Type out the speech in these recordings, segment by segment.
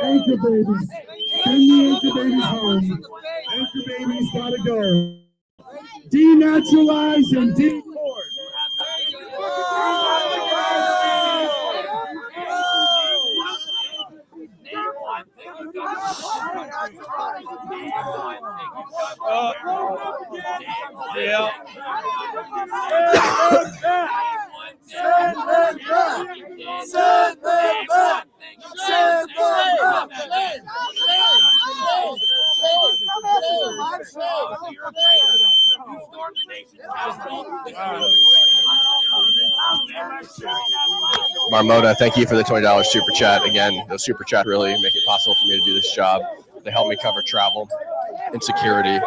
Anchor babies. Send the anchor babies home. Anchor babies gotta go. Denaturalize and deport. Yeah. Send them back! Send them back! Send them back! Marmota, thank you for the $20 super chat. Again, those super chat really make it possible for me to do this job. They help me cover travel and security.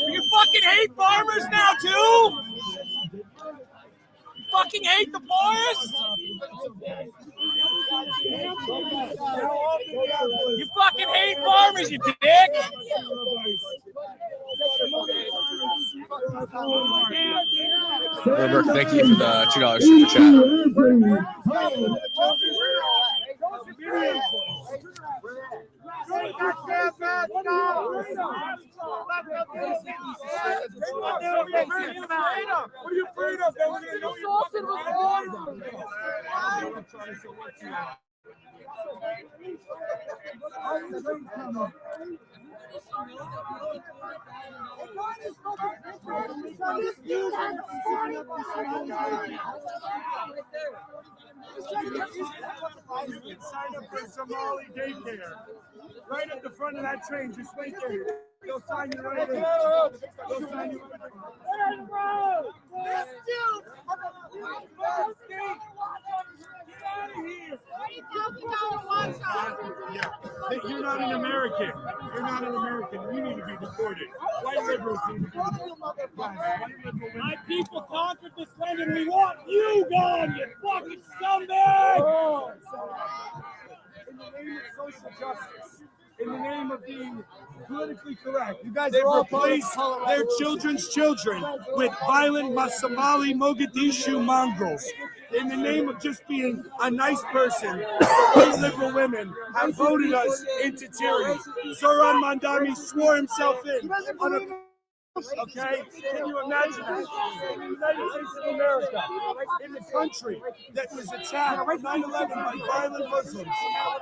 You fucking hate farmers now too? You fucking hate the forest? You fucking hate farmers, you dick! Robert, thank you for the $2 super chat. What are you afraid of? You can sign up for Somali daycare. Right at the front of that train, just wait there. They'll sign you right in. They'll sign you right in. You're not an American. You're not an American. You need to be deported. White liberals need to be deported. My people conquered this land and we want you gone, you fucking scumbag! In the name of social justice, in the name of being politically correct, you guys replace their children's children with violent Somali Mogadishu mongrels. In the name of just being a nice person, white liberal women have voted us into tyranny. Zoran Mandami swore himself in on a okay? Can you imagine that? In the United States of America, in the country that was attacked 9/11 by violent Muslims,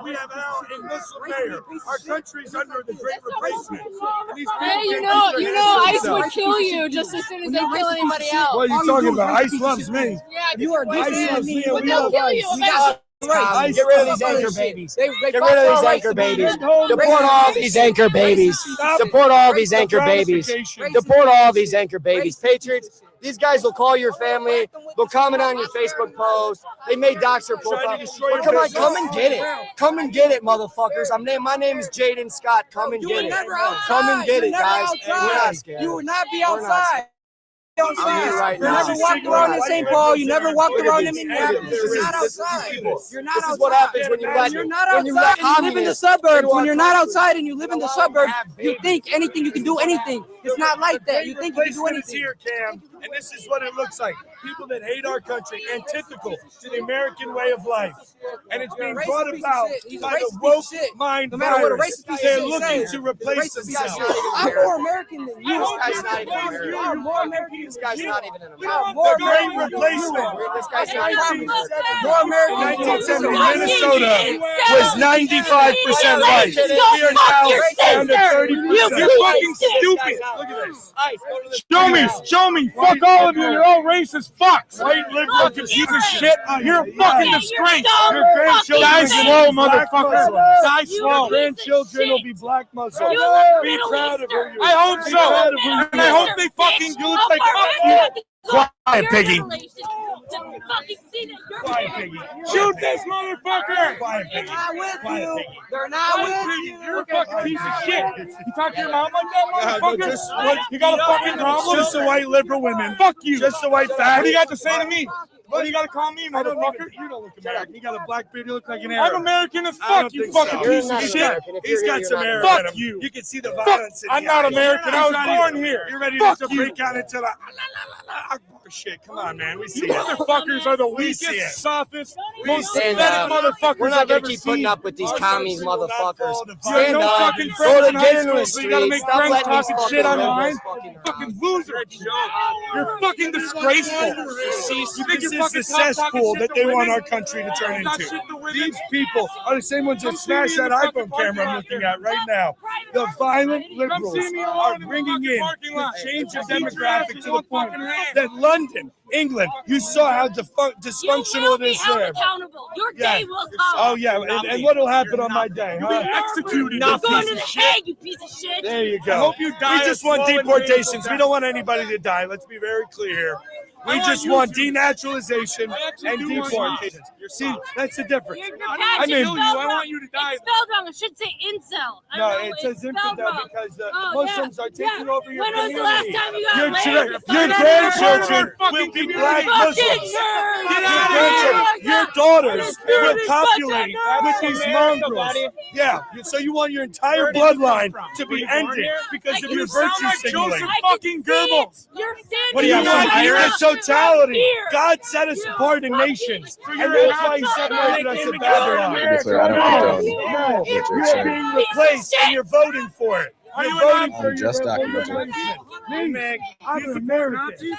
we have now a Muslim mayor. Our country's under the Great Replacement. And these people ICE would kill you just as soon as they kill anybody else. What are you talking about? ICE loves me. Yeah, you are ICE loves me. But they'll kill you eventually. Right. Get rid of these anchor babies. Get rid of these anchor babies. Deport all these anchor babies. Deport all these anchor babies. Deport all these anchor babies. Patriots, these guys will call your family. They'll comment on your Facebook post. They may dox your profile. But come on, come and get it. Come and get it, motherfuckers. My name is Jaden Scott. Come and get it. Come and get it, guys. We're not scared. You will not be outside. Right you never walked around in St. Paul. You never walked around in Minneapolis. You're not outside. You're not outside. This is what happens when you let You're not outside and you live in the suburbs. When you're not outside and you live in the suburbs, you think anything you can do anything. It's not like that. You think you can do anything. Here, Cam, and this is what it looks like. People that hate our country, antithetical to the American way of life. And it's being brought about by the woke mind virus. They're looking to replace themselves. I'm more American than you. This guy's not even American. You are more American. This guy's not even an The American. Great Replacement. This guy's not even More American. 1970, Minnesota was 95% white. We are now under 30%. You're fucking stupid! Look at this. Show me! Fuck all of you! You're all racist fucks! White liberal Piece of shit! You're a fucking disgrace! Your grandchildren Die will be slow, black motherfuckers! Muslims. Die Your slow! grandchildren will be black Muslims. Be proud of who you are. I hope Be so! proud of who you And I are. hope they fucking do it like fuck you! Quiet, piggy! Quiet, piggy. Shoot this motherfucker! Quiet, piggy. They're not with Quiet, you. piggy. They're not with you. You're a fucking piece of shit! You talk to your mom like that, motherfucker? Just You got a fucking problem? Just the white liberal women. Fuck you! Just the white What fat. do you got to say to me? What do you gotta call me, motherfucker? You don't look American. You got a black beard. You look like an Arab. I'm American as fuck. You fucking piece of shit. He's got some Arab. Fuck you. You can see the violence. I'm not American. I was born here. You're ready to break out into the shit. Come on, man. We see it. Motherfuckers are the weakest, softest, most pathetic motherfuckers. We're not I've gonna ever keep seen. putting up with these commies, motherfuckers. Stand Stand no up. fucking Go friends to in get high in the school, so you gotta street. make Stop friends letting these talking fucking shit online. fucking Fucking loser. You're fucking disgraceful. You think you're fucking cesspool that they want our country to turn into. These people are the same ones that smash that iPhone camera I'm looking at right now. The violent liberals are bringing in the change of demographic to the point that London, England, you saw how dysfunctional it is there. Your day will come. Oh yeah, and what'll happen on my day? You'll be executed. You're going to the Hague, you piece of shit. There you go. I hope you die. We just want deportations. We don't want anybody to die. Let's be very clear. We just want denaturalization and deportation. See, that's the difference. I mean, I want you to die. It's spelled wrong. It should say incel. No, it says infidel because the Muslims are taking over your When was community. the last time you got laid? Your grandchildren will be black Muslims. Your daughters will copulate with these mongrels. Yeah, so you want your entire bloodline to be ended because of your virtue signaling. Fucking Goebbels. What do you want? Irish totality. God set us apart in nations, and that's why He separated us in Babylon. To be clear, I don't condone No, what you're you're saying. being replaced, and you're voting for it. You're voting for I'm just your documenting. Me, I'm an American.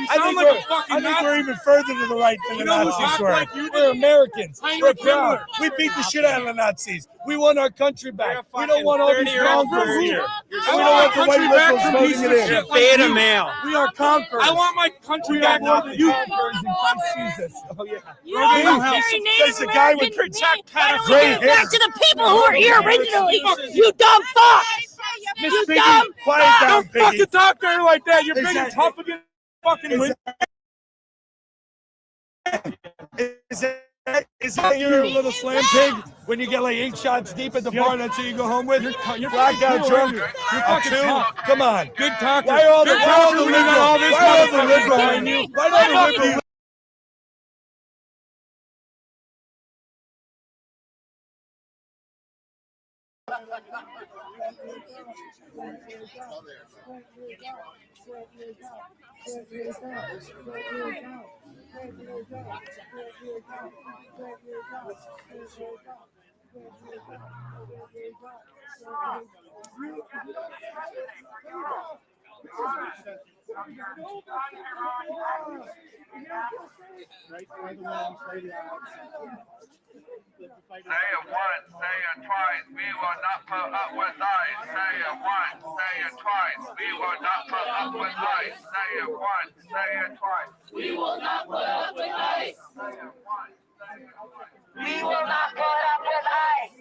I think we're even further to the right than the Nazis were. We're Americans. We're proud. We beat the shit out of the Nazis. We want our country back. We don't want all these mongrels here. And we don't want the white liberals voting it in. Beta male. We are conquerors. I want my country We are back. more than conquerors in Christ Jesus. Oh yeah. You don't Says very Native the guy with American protect Why don't we gray give it back hair. to the people who were here originally? You dumb fuck! You Piggy, dumb quiet down, Don't fucking Piggy. talk to her like that. You're Is big and that- tough against fucking women. Is that your little slam pig when you get like 8 shots deep at the bar? That's who you go home with? You're blackout drunk. You're fucking two. Come on, Big talker. why are all the Big talker. liberals? We got all this Why are all the motherfucker liberals? behind you. Why are all the liberals? Say it once, say it twice, we will not put up with lies. Say it once, say it twice, we will not put up with lies. Say it once, say it twice, we will not put up with lies. Say it once, say it twice, we will not put up with lies.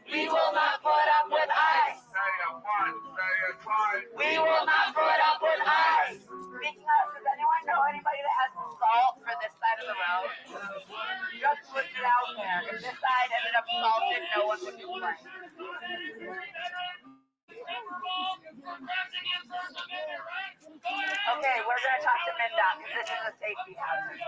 We will not put up with lies. Say it once, say it twice, we will not put up with lies. Does anyone know anybody that has salt for this side of the road? Just put it out there. If this side ended up salted, no one would complain. Okay, we're going to talk to MnDOT because this is a safety hazard.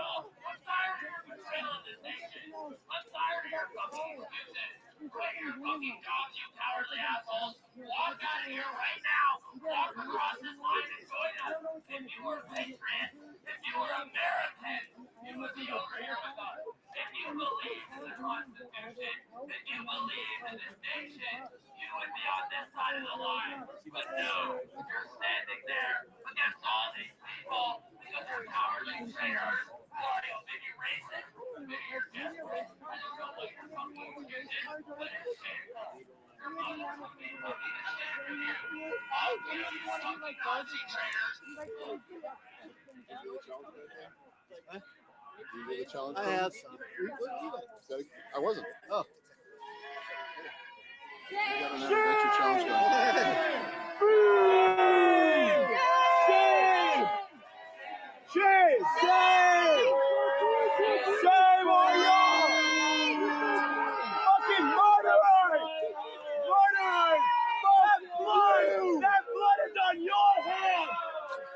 Quit your fucking jobs, you cowardly assholes. Walk out of here right now. Walk across this line and join us. If you were patriots, if you were Americans, you would be over here with us. If you believe in the Constitution, if you believe in this nation, you would be on this side of the line. But no, you're standing there against all these people because you're cowardly traitors. Why are you being racist? Maybe you're desperate. I don't know what your fucking excuse is, but it's shameful. Your mothers would be fucking ashamed of you. All of you fucking Nazi traitors. Did you get a challenge? I have some. I wasn't. Oh. You got an adventure challenge going. Shame! Shame! Shame on y'all! Fucking murderers! Murderers! That blood is on your hands!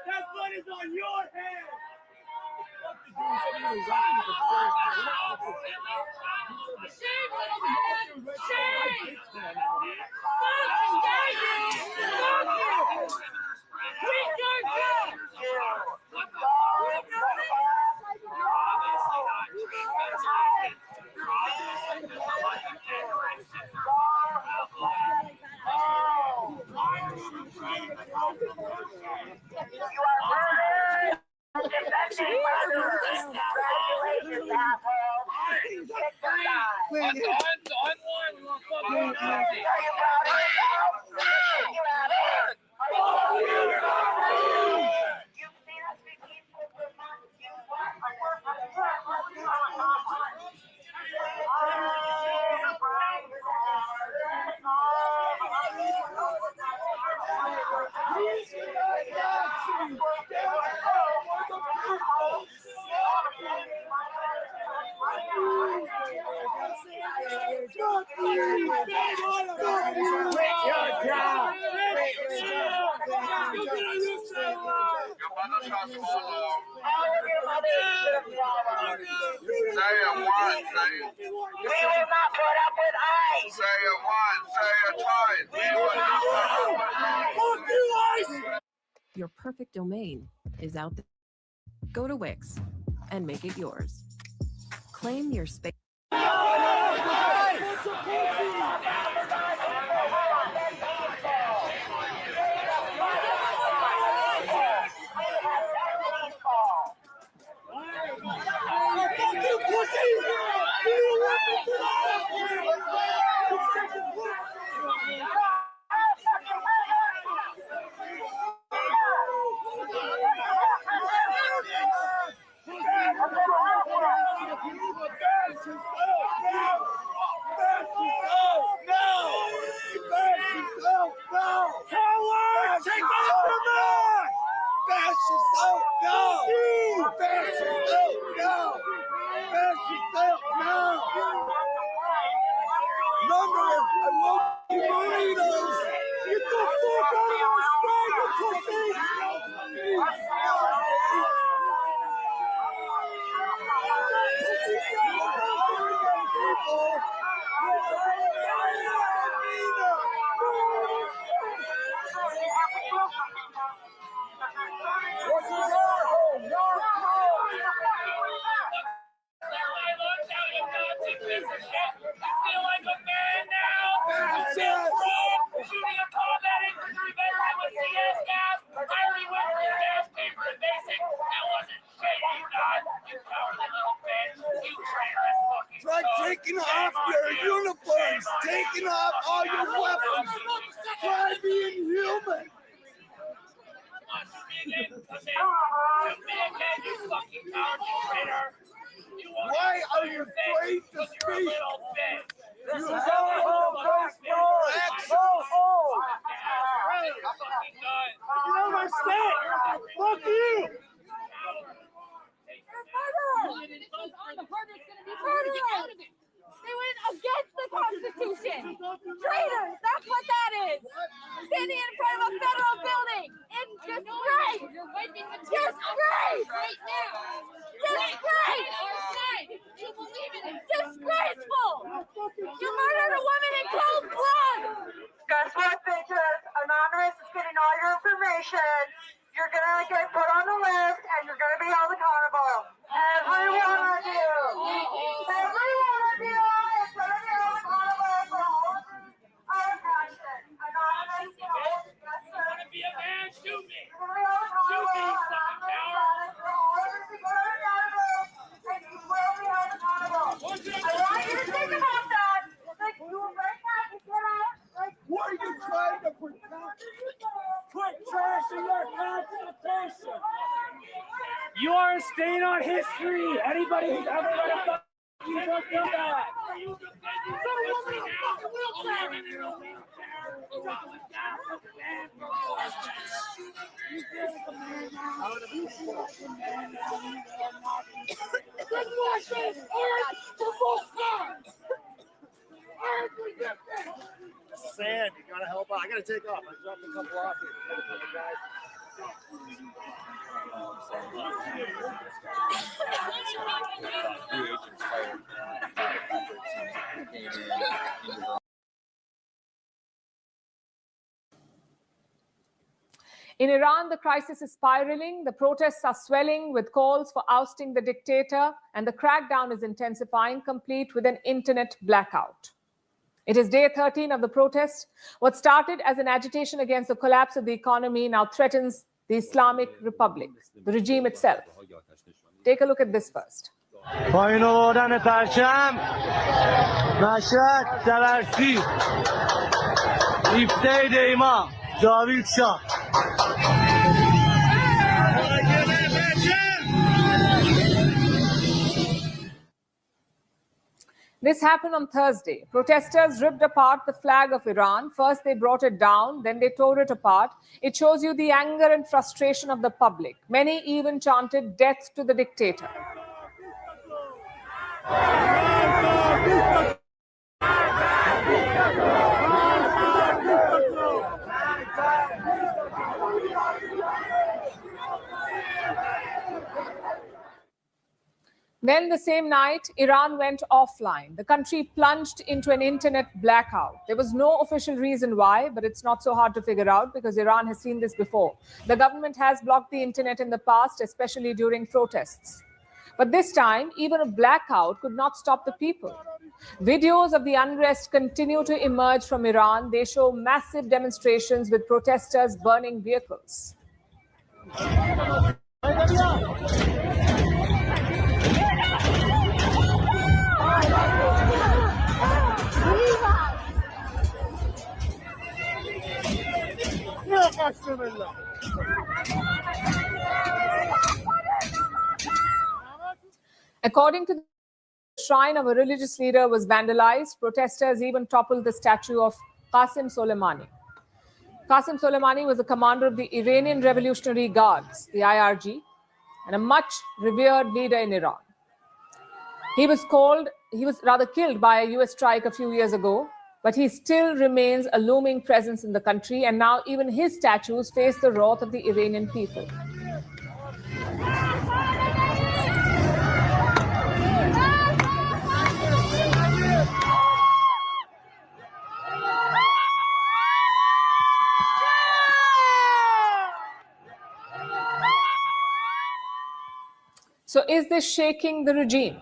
That blood is on your hands! Your perfect domain is out there. Go to Wix and make it yours. Claim your space. Try taking off your uniforms, taking off all your weapons. Try being human. Why are you afraid to speak? This is our home, You know my state. Fuck you. They went against the Constitution. Traitors, that's what that is. Standing in front of a federal building. It's disgrace. Disgrace. Right now. Disgrace. You believe in it. Disgraceful. You murdered a woman in cold blood. Guess what, bitches? Unrest is getting all your information. You're gonna get put on the list and you're gonna be held accountable. Every one of you. Every one of you is gonna be held accountable for all of our actions. Anonymous, yes, sir. Want to be a man? Shoot me. You're gonna be held accountable. Shoot me, For all of us to go to Anonymous, and you will be held accountable. I want you to think about that. Like you were right back to get out. What are you trying to protect? Put trash in your Constitution. You are a stain on history. Anybody who's ever read a fucking book knows that. Sand, you gotta help out. I gotta take off. I dropped a couple off here. In Iran, the crisis is spiraling. The protests are swelling with calls for ousting the dictator, and the crackdown is intensifying, complete with an internet blackout. It is day 13 of the protest. What started as an agitation against the collapse of the economy now threatens the Islamic Republic, the regime itself. Take a look at this first. پایین آوردن پرچم مشهد تبرسی 17 دیما جاوید شاه. This happened on Thursday. Protesters ripped apart the flag of Iran. First, they brought it down, then they tore it apart. It shows you the anger and frustration of the public. Many even chanted death to the dictator. Then the same night, Iran went offline. The country plunged into an internet blackout. There was no official reason why, but it's not so hard to figure out because Iran has seen this before. The government has blocked the internet in the past, especially during protests. But this time, even a blackout could not stop the people. Videos of the unrest continue to emerge from Iran. They show massive demonstrations with protesters burning vehicles. According to the shrine of a religious leader was vandalized. Protesters even toppled the statue of Qasem Soleimani. Qasem Soleimani was the commander of the Iranian Revolutionary Guards, the IRG, and a much revered leader in Iran. He was killed by a US strike a few years ago, but he still remains a looming presence in the country, and now even his statues face the wrath of the Iranian people. So is this shaking the regime?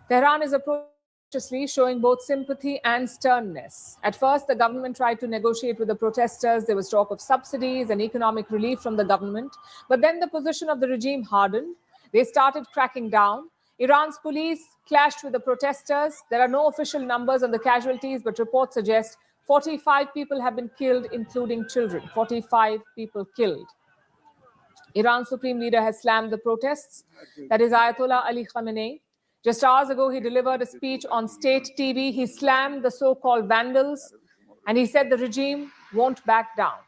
Tehran is approaching, showing both sympathy and sternness. At first, the government tried to negotiate with the protesters. There was talk of subsidies and economic relief from the government. But then the position of the regime hardened. They started cracking down. Iran's police clashed with the protesters. There are no official numbers on the casualties, but reports suggest 45 people have been killed, including children. 45 people killed. Iran's supreme leader has slammed the protests. That is Ayatollah Ali Khamenei. Just hours ago, he delivered a speech on state TV. He slammed the so-called vandals, and he said the regime won't back down.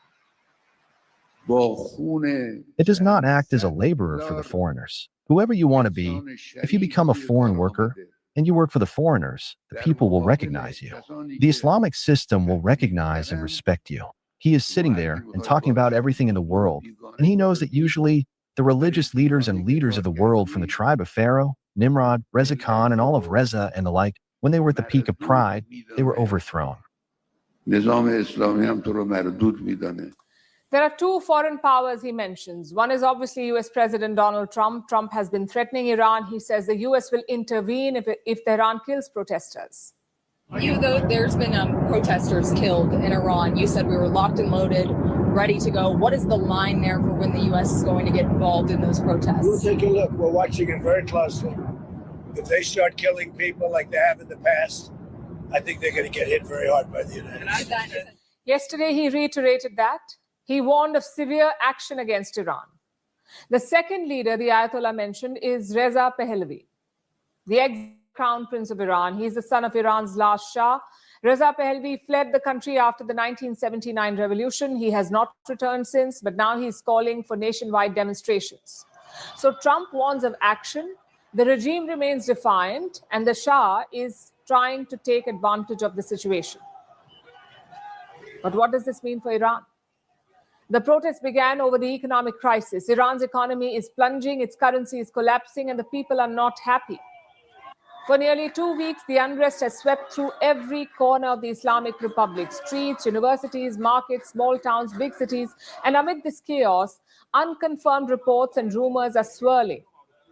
It does not act as a laborer for the foreigners. Whoever you want to be, if you become a foreign worker and you work for the foreigners, the people will recognize you. The Islamic system will recognize and respect you. He is sitting there and talking about everything in the world, and he knows that usually the religious leaders and leaders of the world from the tribe of Pharaoh, Nimrod, Reza Khan, and all of Reza and the like, when they were at the peak of pride, they were overthrown. There are two foreign powers he mentions. One is obviously US President Donald Trump. Trump has been threatening Iran. He says the US will intervene if Tehran kills protesters. Even though there's been protesters killed in Iran, you said we were locked and loaded, ready to go. What is the line there for when the U.S. is going to get involved in those protests? We'll take a look. We're watching it very closely. If they start killing people like they have in the past, I think they're going to get hit very hard by the United States. Yesterday, he reiterated that. He warned of severe action against Iran. The second leader the Ayatollah mentioned is Reza Pahlavi, the ex-crown prince of Iran. He is the son of Iran's last Shah. Reza Pahlavi fled the country after the 1979 revolution. He has not returned since, but now he's calling for nationwide demonstrations. So Trump warns of action. The regime remains defiant, and the Shah is trying to take advantage of the situation. But what does this mean for Iran? The protests began over the economic crisis. Iran's economy is plunging, its currency is collapsing, and the people are not happy. For nearly 2 weeks, the unrest has swept through every corner of the Islamic Republic, streets, universities, markets, small towns, big cities. And amid this chaos, unconfirmed reports and rumors are swirling,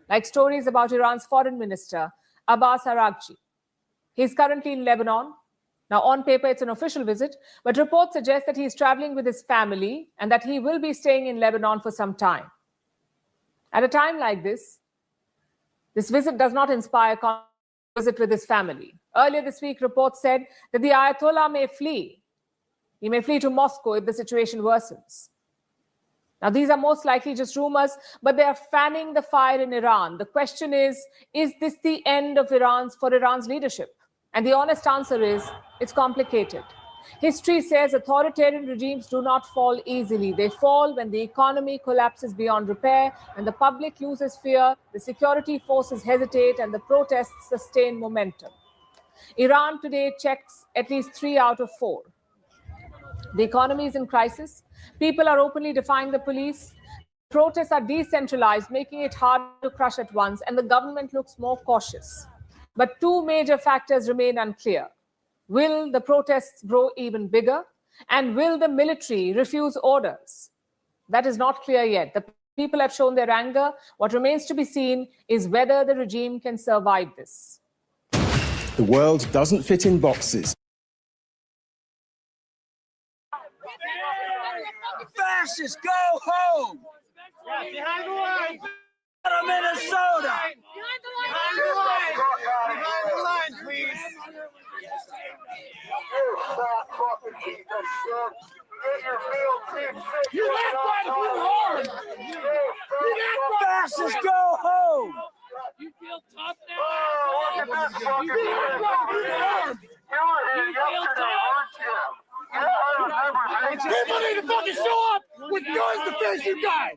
like stories about Iran's foreign minister, Abbas Araghchi. He's currently in Lebanon. Now, on paper, it's an official visit, but reports suggest that he's traveling with his family and that he will be staying in Lebanon for some time. At a time like this visit does not inspire visit with his family. Earlier this week, reports said that the Ayatollah may flee. He may flee to Moscow if the situation worsens. Now, these are most likely just rumors, but they are fanning the fire in Iran. The question is this the end of Iran's leadership? And the honest answer is, it's complicated. History says authoritarian regimes do not fall easily. They fall when the economy collapses beyond repair, when the public loses fear, the security forces hesitate, and the protests sustain momentum. Iran today checks at least 3 out of 4. The economy is in crisis. People are openly defying the police. Protests are decentralized, making it hard to crush at once, and the government looks more cautious. But 2 major factors remain unclear. Will the protests grow even bigger? And will the military refuse orders? That is not clear yet. The people have shown their anger. What remains to be seen is whether the regime can survive this. The world doesn't fit in boxes. Fascists, go home! Behind the line! Out of Minnesota! Behind the line! Behind the line, please! You act like you hard! Fascists, go home! You feel tough now? You act like you hard! You feel tough? People need to fucking show up with guns to face you guys.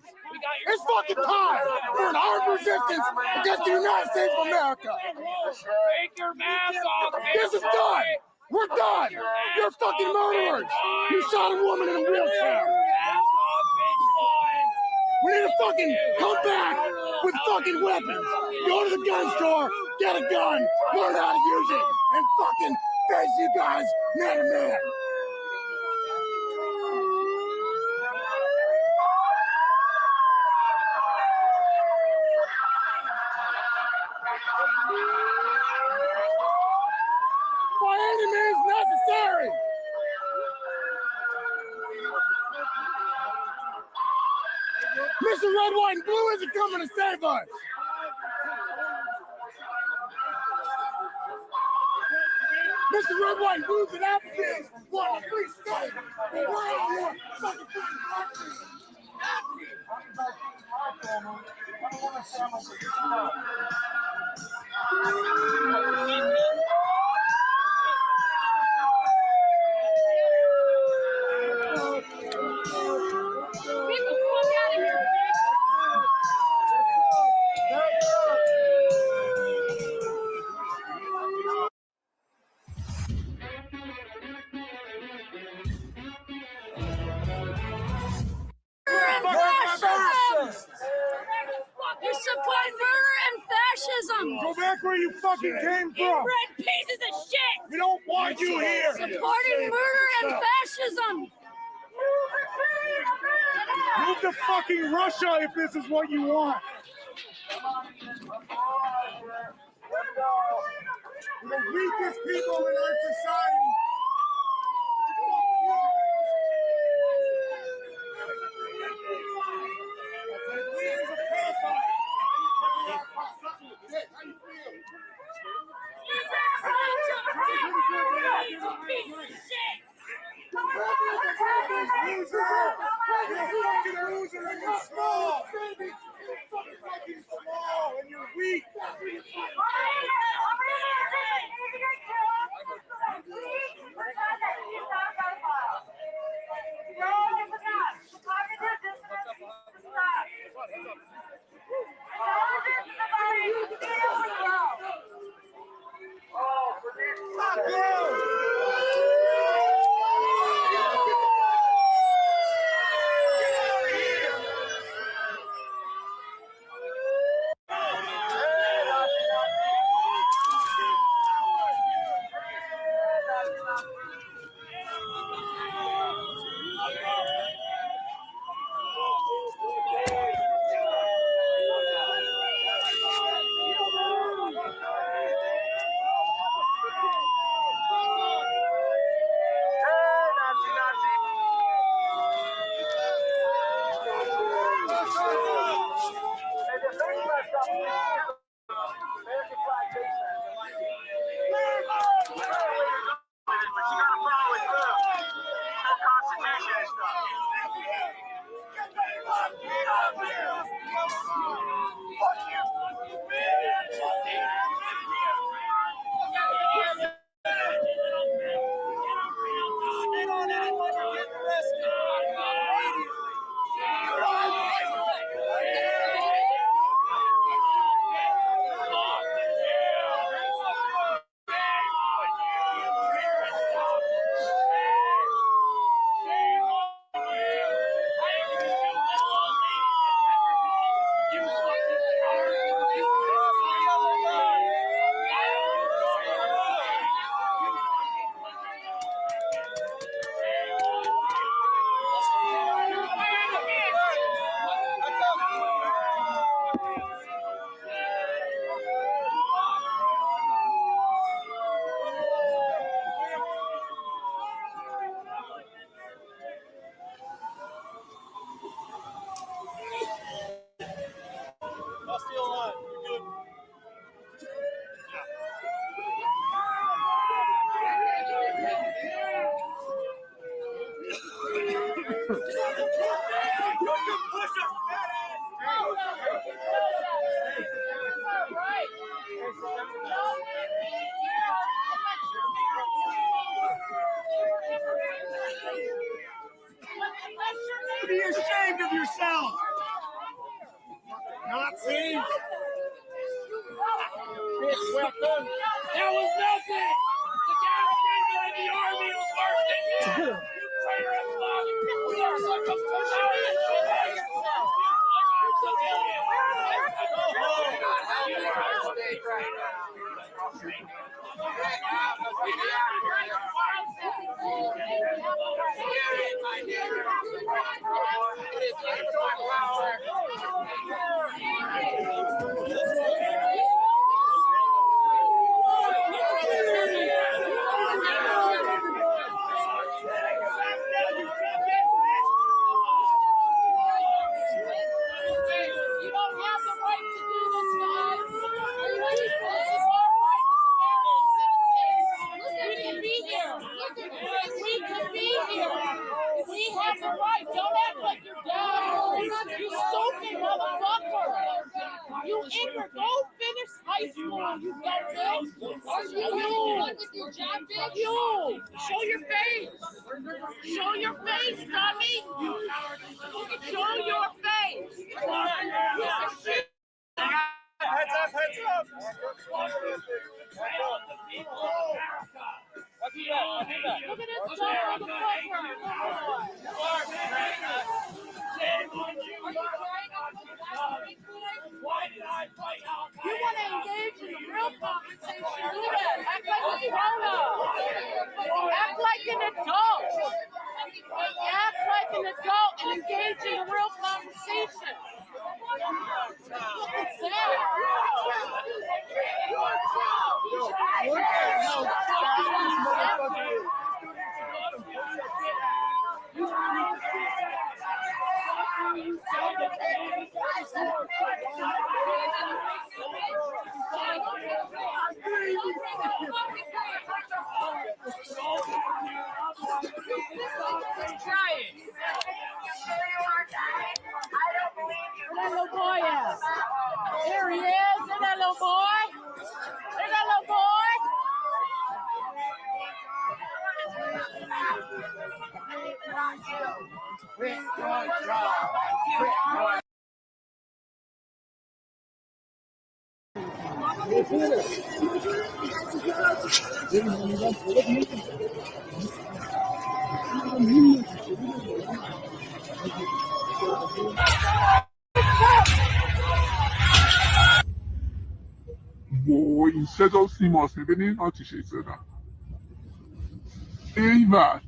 It's fucking time for an armed resistance against the United States of America. Take your mask off. This is done. We're done. You're fucking murderers. You shot a woman in a wheelchair. We need to fucking come back with fucking weapons. Go to the gun store, get a gun, learn how to use it, and fucking face you guys man to man. By any means necessary. Mr. Red, White, and Blue isn't coming to save us. Mr. Red, White, and Blue's and Applebee's want a free state. We're out here fucking You support murder and fascism! Go back where you fucking came from! Inbred pieces of shit! We don't want you here! Supporting murder and fascism! Move to fucking Russia if this is what you want! We're the weakest people in our society! Be ashamed of yourself. Nazi. This weapon. That was nothing. The captain in the army was worse than you. You traitorous fuck. We are such a push out of this shit by yourself. Unarmed civilian. Go home. You are a state right now. You don't have the right to do this, guys. This is our right as American citizens. We can be here. We can be here. We have the right. Don't act like you're down. You stupid motherfucker. You ignorant. Go finish high school. You dumb bitch. You. Show your face. Show your face, dummy. Show your face. Heads up, heads up. Look at this guy on the You want to engage in a real conversation, do that. Act like a grown-up. Act like an adult. Act like an adult and engage in a real conversation. Look at that. Try it. Where that little boy is? There he is. There that little boy. There that little boy. وای صدا سیماس میبینین آتیشش زدن ایول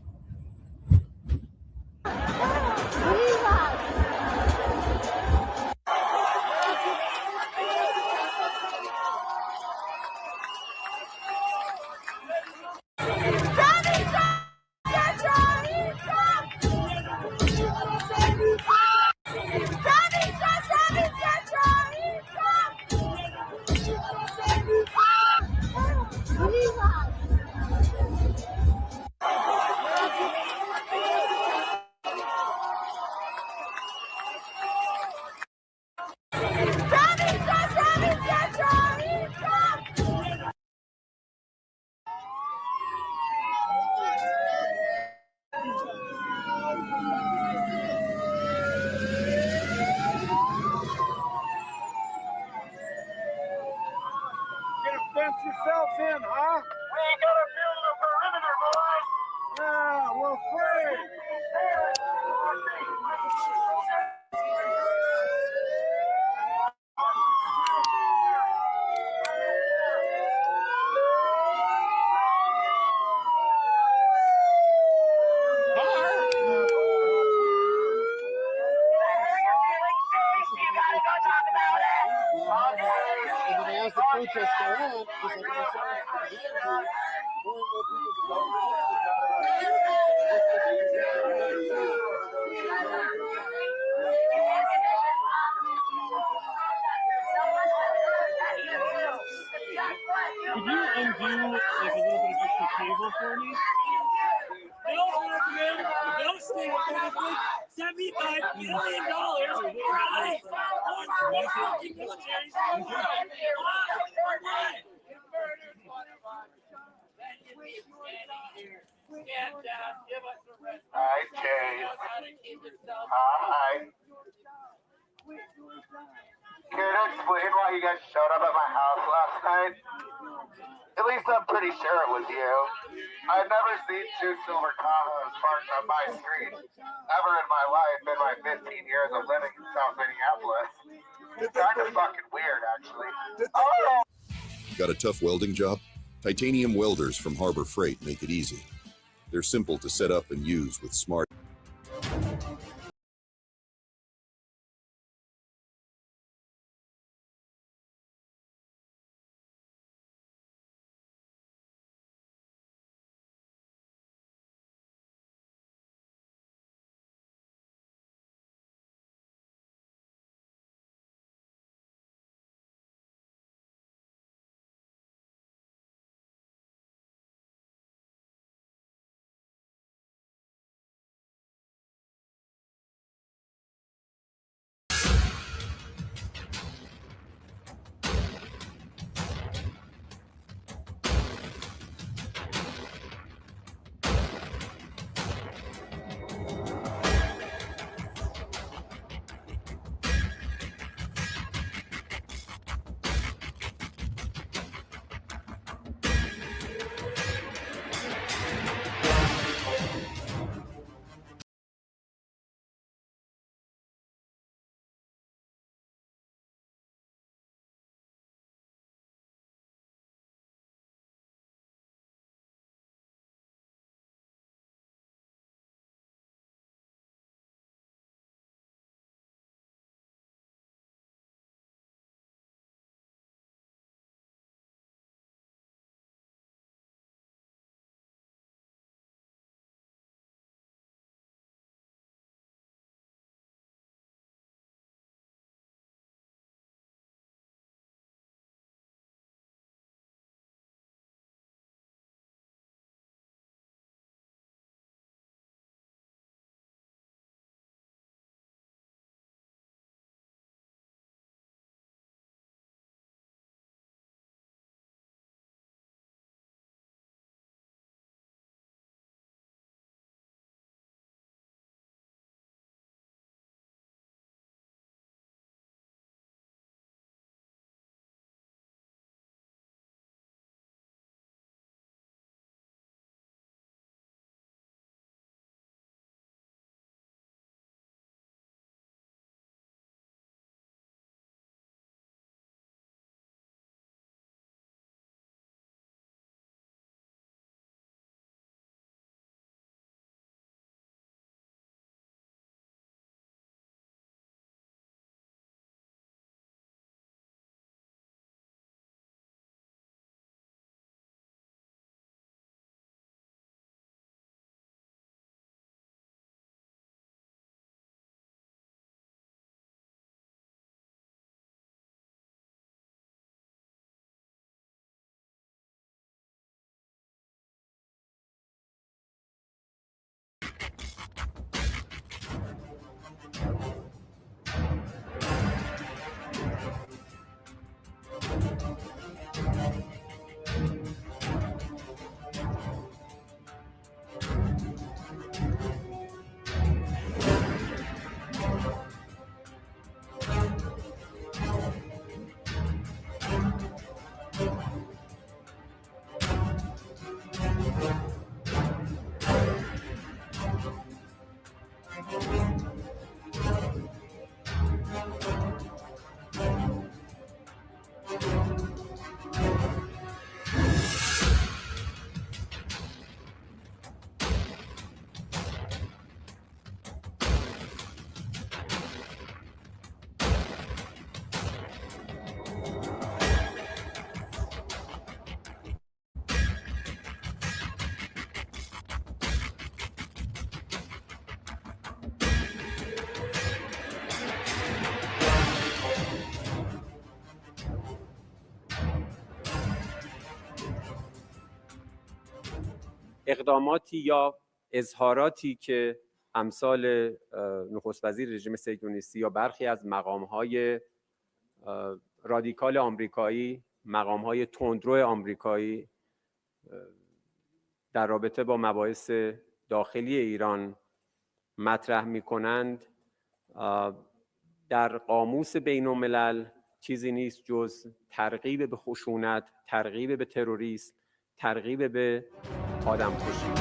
Fence yourselves in, huh? We gotta build a perimeter, boys. Yeah, we're free. As the protests go on, just like I said, more and more people Could you undo like a little bit of extra cable for me? state benefit $75 million for ICE. One of the most fucking militaries in the world. Why? Hi, Chase. Hi. Care to explain why you guys showed up at my house last night? At least I'm pretty sure it was you. I've never seen two silver Tahoes parked on my street ever in my life in my 15 years of living in South Minneapolis. It's kind of fucking weird, actually. Oh! Got a tough welding job? Titanium welders from Harbor Freight make it easy. They're simple to set up and use with smart. اقداماتی یا اظهاراتی که امثال نخست وزیر رژیم صهیونیستی یا برخی از مقام‌های رادیکال آمریکایی، مقام‌های تندرو آمریکایی در رابطه با مباحث داخلی ایران مطرح می‌کنند در قاموس بین‌الملل چیزی نیست جز ترغیب به خشونت، ترغیب به تروریسم، ترغیب به آدمکشی.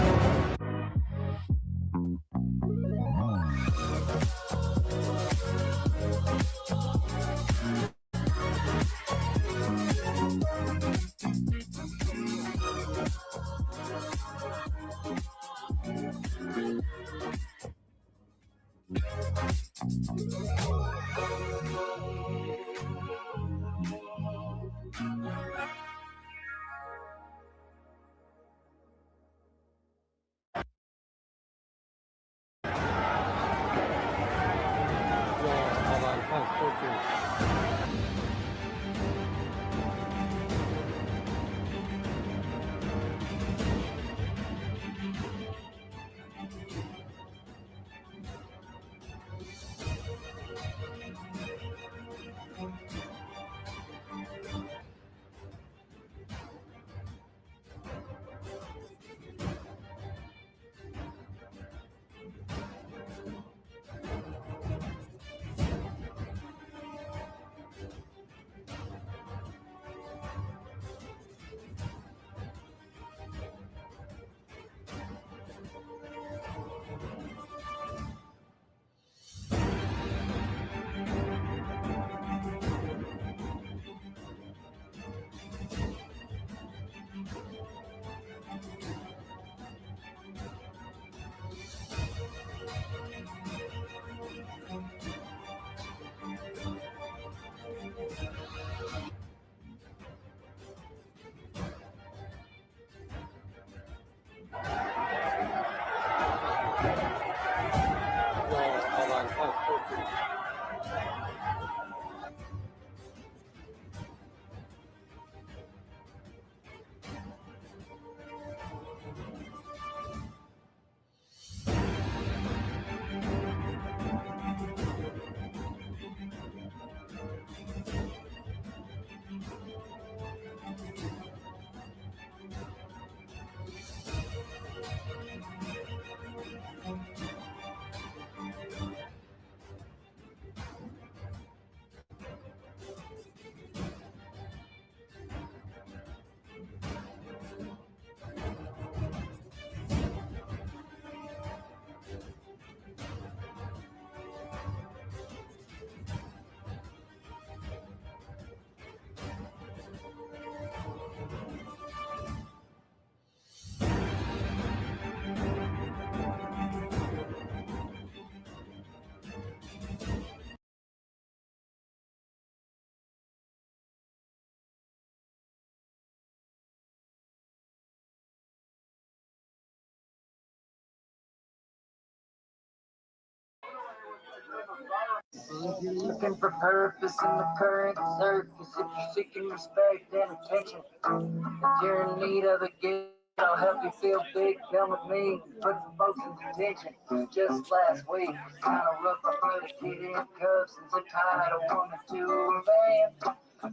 Looking for purpose in the current surface. If you're seeking respect and attention, if you're in need of a gift, I'll help you feel big. Come with me, put some folks in detention. Just last week, it's kind of rough. I put a kid in cuffs and zip tied a woman to a van.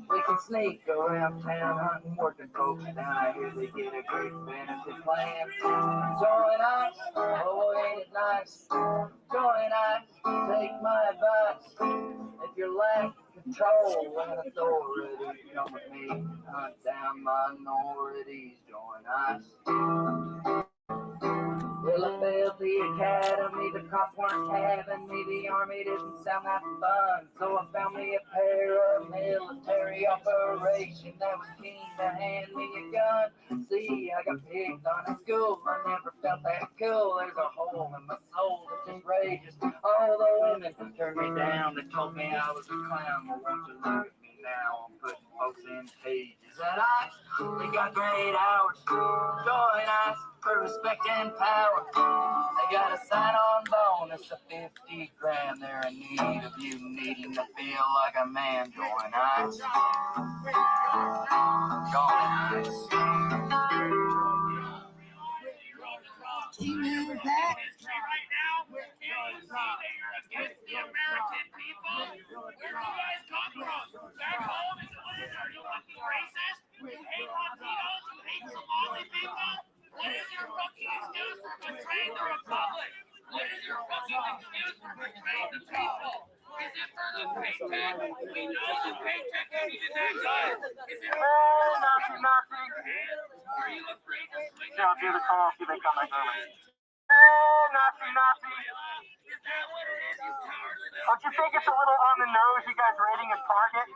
We can sneak around town hunting working folks. Now I hear they get a great benefit plan. Join us, oh ain't it nice? Join us, take my advice. If you're lacking control and authority, come with me, hunt down minorities. Join us. Well, I failed the academy, the cops weren't having me, the army didn't sound that fun, so I found me a paramilitary operation that was keen to hand me a gun. See, I got picked on in school, I never felt that cool, there's a hole in my soul that just rages. All the women turned me down, they told me I was a clown, well, won't you look at me now, I'm putting folks in cages. And they got great hours, join us for respect and power. They got a sign-on bonus of 50 grand. They're in need of you, needing to feel like a man. Join us. Join us. Email that. Right now, can you see that you're against the American people? Where do you guys come from? Back home in the land, are you fucking racist? You hate Latinos? You hate Somali people? What is your fucking excuse for betraying the Republic? What is your fucking excuse for betraying the people? Is it for the paycheck? We know the paycheck ain't even that good. Is it for Nazi. Are you afraid to swing Yeah, I'll do the call, see if they come back early. Nazi. Is that what it is, you cowardly little Don't you think it's a little on the nose, you guys raiding a target,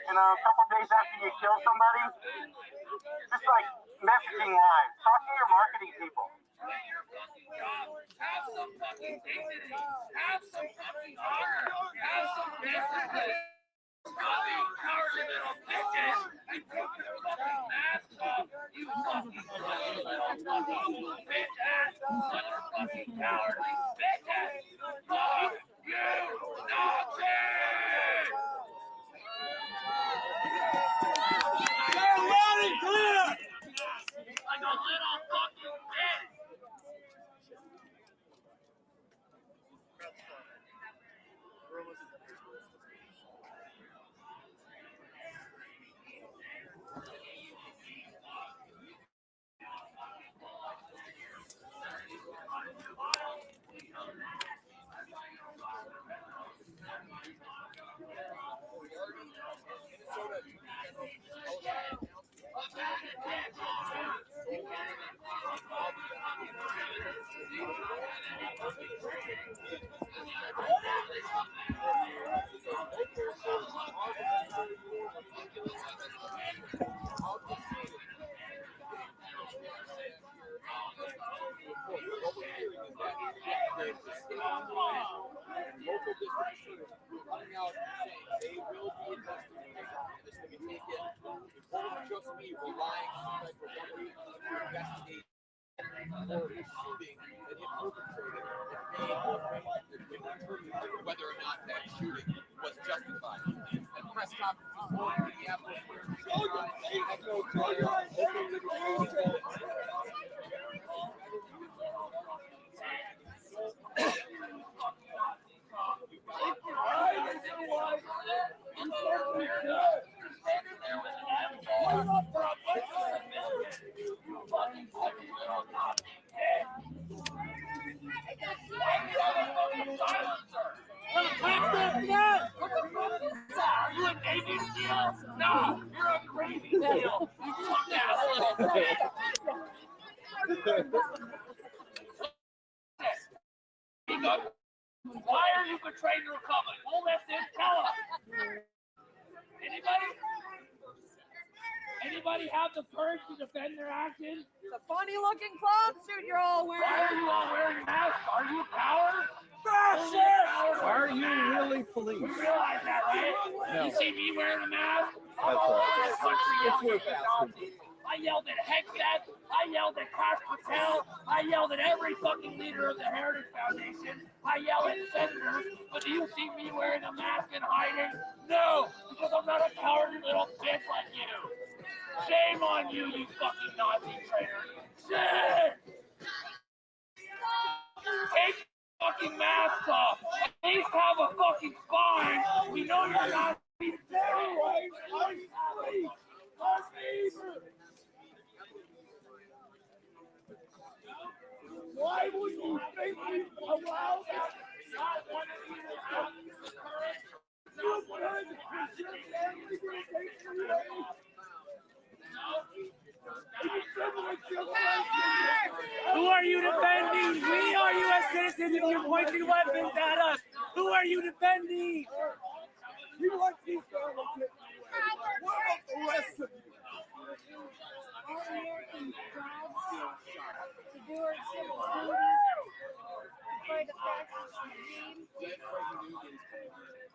a couple days after you kill somebody? Just like messaging live. Talk to your marketing people. Have some fucking dignity. Have some fucking honor. Have some discipline. Stop being cowardly little bitches and take your fucking masks off. You fucking little bitch ass motherfucking cowardly bitches. Fuck you, Nazis! Loud and clear! Like a little fucking bitch. Whether or not that shooting was justified. And press conferences in Minneapolis Are you a Navy SEAL? No, you're a Navy SEal. You fuck asshole. Why are you betraying the Republic? Well, that's it. Tell us. Anybody have the courage to defend their actions? It's a funny-looking clown suit you're all wearing. Why are you all wearing masks? Are you a coward? Why are you really police? You realize that, right? No. You see me wearing a mask? That's right. I yelled at Hexet. I yelled at Kash Patel. I yelled at every fucking leader of the Heritage Foundation. I yell at senators. But do you see me wearing a mask and hiding? No, because I'm not a cowardly little bitch like you. Shame on you, you fucking Nazi traitors. Shame! Take your fucking mask off. At least have a fucking spine. We know you're not. Why would you think we allow that? Not one of you will have the courage. Not one of you will have the Who are you defending? We are U.S. citizens and you're pointing weapons at us. Who are you defending? You want these fellas to get away. What about the rest of you? To do our civil duties, to fight a fascist regime,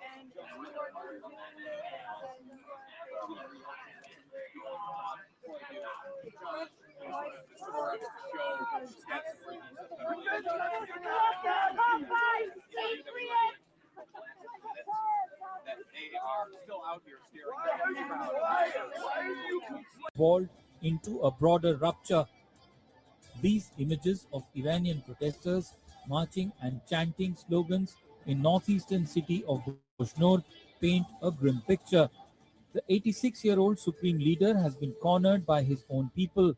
and you are doing it, then you are evolved into a broader rupture These images of Iranian protesters marching and chanting slogans in northeastern city of Boshnor paint a grim picture. The 86-year-old supreme leader has been cornered by his own people.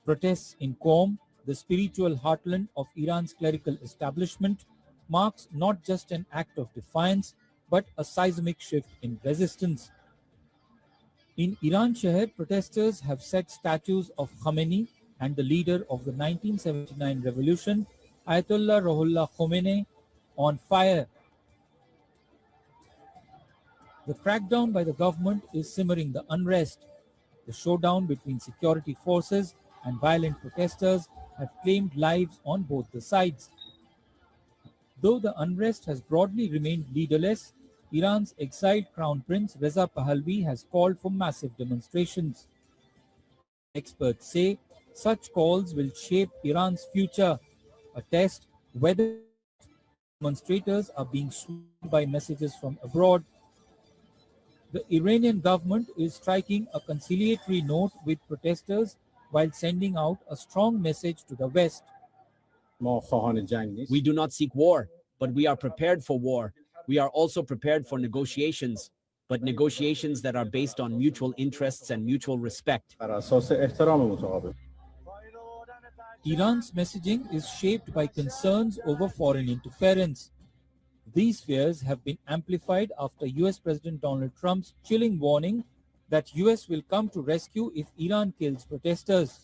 Protests in Qom, the spiritual heartland of Iran's clerical establishment, marks not just an act of defiance, but a seismic shift in resistance. In Iran Shahar, protesters have set statues of Khamenei and the leader of the 1979 revolution, Ayatollah Ruhollah Khomeini, on fire. The crackdown by the government is simmering the unrest. The showdown between security forces and violent protesters have claimed lives on both the sides. Though the unrest has broadly remained leaderless, Iran's exiled Crown Prince Reza Pahlavi has called for massive demonstrations. Experts say such calls will shape Iran's future, a test whether demonstrators are being swayed by messages from abroad. The Iranian government is striking a conciliatory note with protesters while sending out a strong message to the West. We do not seek war, but we are prepared for war. We are also prepared for negotiations, but negotiations that are based on mutual interests and mutual respect. Iran's messaging is shaped by concerns over foreign interference. These fears have been amplified after US President Donald Trump's chilling warning that US will come to rescue if Iran kills protesters.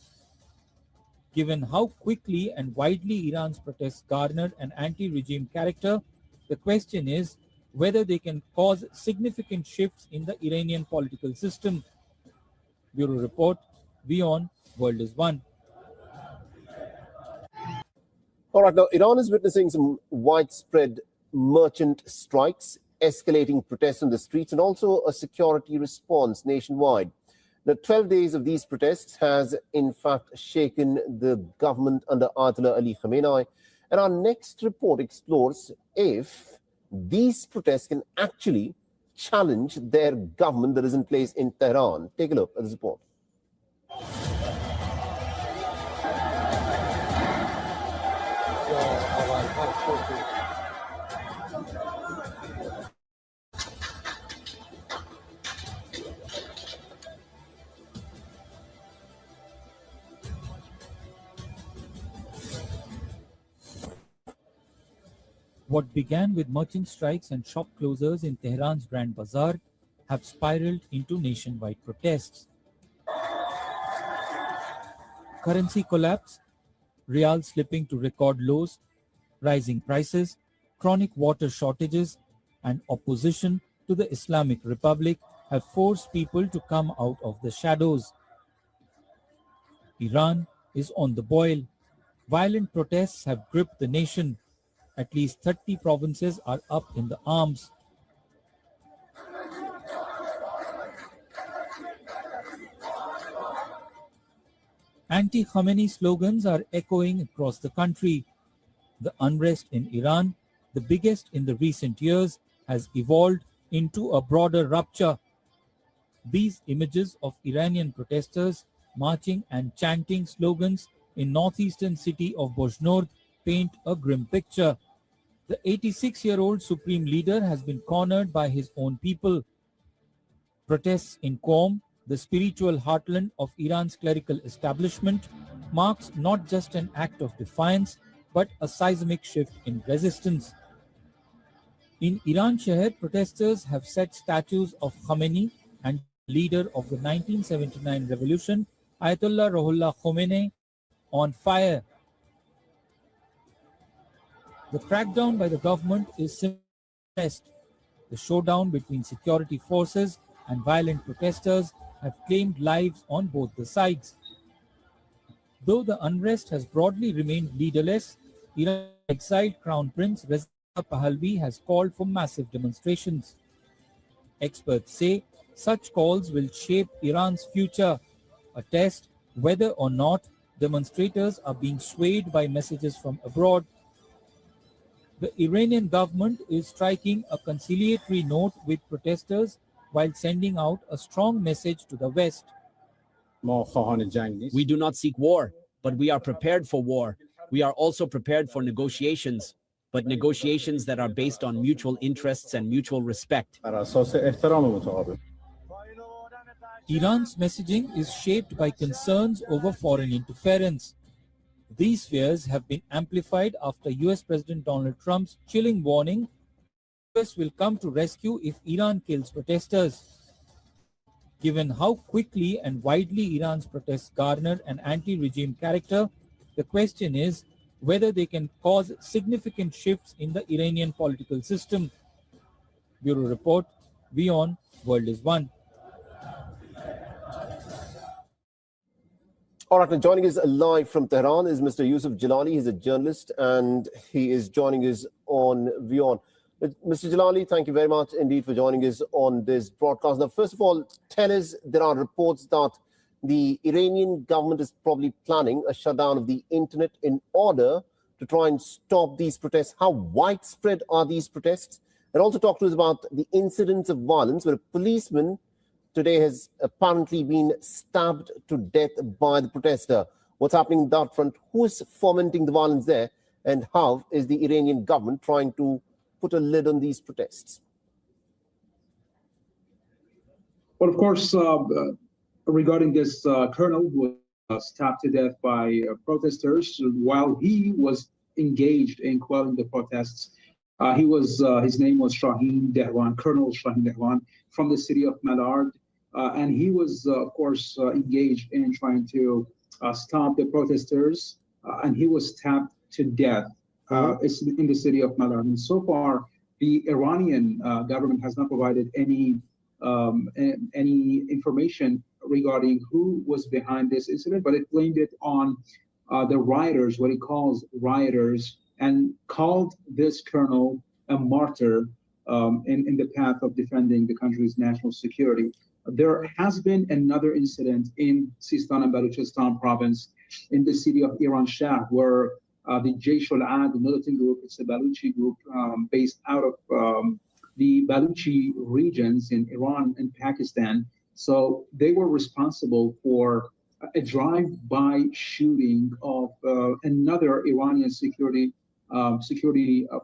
Given how quickly and widely Iran's protests garnered an anti-regime character, the question is whether they can cause significant shifts in the Iranian political system. Bureau Report, WION, World is One. All right, now Iran is witnessing some widespread merchant strikes, escalating protests on the streets, and also a security response nationwide. The 12 days of these protests has in fact shaken the government under Ayatollah Ali Khamenei. And our next report explores if these protests can actually challenge their government that is in place in Tehran. Take a look at this report. What began with merchant strikes and shop closures in Tehran's Grand Bazaar have spiraled into nationwide protests. Currency collapse, Rial slipping to record lows, rising prices, chronic water shortages, and opposition to the Islamic Republic have forced people to come out of the shadows. Iran is on the boil. Violent protests have gripped the nation. At least 30 provinces are up in the arms. Anti-Khamenei slogans are echoing across the country. The unrest in Iran, the biggest in the recent years, has evolved into a broader rupture. These images of Iranian protesters marching and chanting slogans in northeastern city of Boshnor paint a grim picture. The 86-year-old supreme leader has been cornered by his own people. Protests in Qom, the spiritual heartland of Iran's clerical establishment, marks not just an act of defiance, but a seismic shift in resistance. In Iran Shahar, protesters have set statues of Khamenei and leader of the 1979 revolution, Ayatollah Ruhollah Khomeini, on fire. The crackdown by the government is simultaneous. The showdown between security forces and violent protesters have claimed lives on both the sides. Though the unrest has broadly remained leaderless, Iran's exiled Crown Prince Reza Pahlavi has called for massive demonstrations. Experts say such calls will shape Iran's future, a test whether or not demonstrators are being swayed by messages from abroad. The Iranian government is striking a conciliatory note with protesters while sending out a strong message to the West. We do not seek war, but we are prepared for war. We are also prepared for negotiations, but negotiations that are based on mutual interests and mutual respect. Iran's messaging is shaped by concerns over foreign interference. These fears have been amplified after US President Donald Trump's chilling warning the US will come to rescue if Iran kills protesters. Given how quickly and widely Iran's protests garner an anti-regime character, the question is whether they can cause significant shifts in the Iranian political system. Bureau Report, WION, World is One. All right, now joining us live from Tehran is Mr. Yusuf Jalali. He's a journalist and he is joining us on WION. Mr. Jalali, thank you very much indeed for joining us on this broadcast. Now, first of all, tell us, there are reports that the Iranian government is probably planning a shutdown of the internet in order to try and stop these protests. How widespread are these protests? And also talk to us about the incidents of violence where a policeman today has apparently been stabbed to death by the protester. What's happening on that front? Who is fomenting the violence there? And how is the Iranian government trying to put a lid on these protests? Well, of course, regarding this colonel who was stabbed to death by protesters while he was engaged in quelling the protests, his name was Shaheen Dehwan, Colonel Shaheen Dehwan, from the city of Malard. And he was, of course, engaged in trying to stop the protesters, and he was stabbed to death in the city of Malard. And so far, the Iranian government has not provided any information regarding who was behind this incident, but it blamed it on the rioters, what he calls rioters, and called this colonel a martyr in the path of defending the country's national security. There has been another incident in Sistan and Baluchistan province in the city of Iran Shah, where the Jaish al-Ad militant group, it's a Baluchi group based out of the Baluchi regions in Iran and Pakistan. So they were responsible for a drive-by shooting of another Iranian security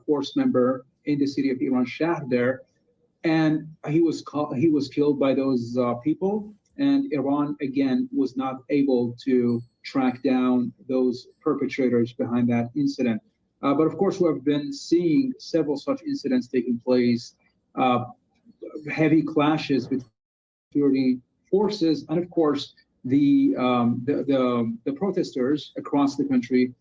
force member in the city of Iran Shah there. And he was killed by those people, and Iran again was not able to track down those perpetrators behind that incident. But of course, we have been seeing several such incidents taking place, heavy clashes between security forces, and of course the protesters across the country.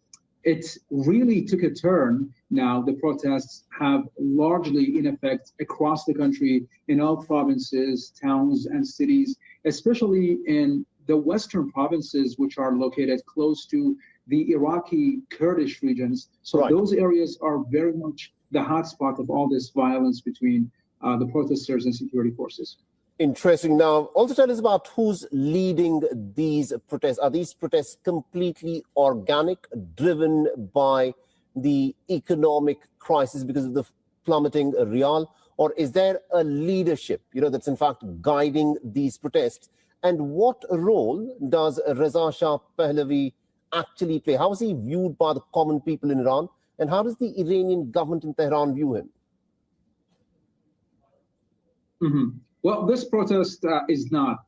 It really took a turn now. The protests have largely in effect across the country in all provinces, towns, and cities, especially in the western provinces, which are located close to the Iraqi Kurdish regions. So those areas are very much the hotspot of all this violence between the protesters and security forces. Interesting. Now, also tell us about who's leading these protests. Are these protests completely organic, driven by the economic crisis because of the plummeting real? Or is there a leadership, that's in fact guiding these protests? And what role does Reza Shah Pahlavi actually play? How is he viewed by the common people in Iran? And how does the Iranian government in Tehran view him? Well, this protest is not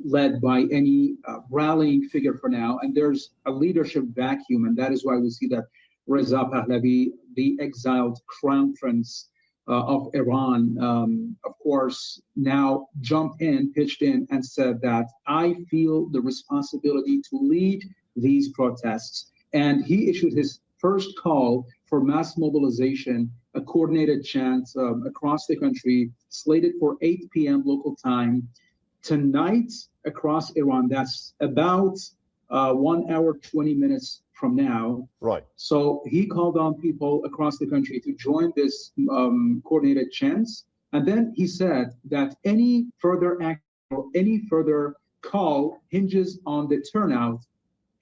led by any rallying figure for now, and there's a leadership vacuum, and that is why we see that Reza Pahlavi, the exiled crown prince of Iran, of course, now pitched in, and said that I feel the responsibility to lead these protests. And he issued his first call for mass mobilization, a coordinated chant across the country, slated for 8 p.m. local time tonight across Iran. That's about 1 hour, 20 minutes from now. Right. So he called on people across the country to join this coordinated chants. And then he said that any further action or any further call hinges on the turnout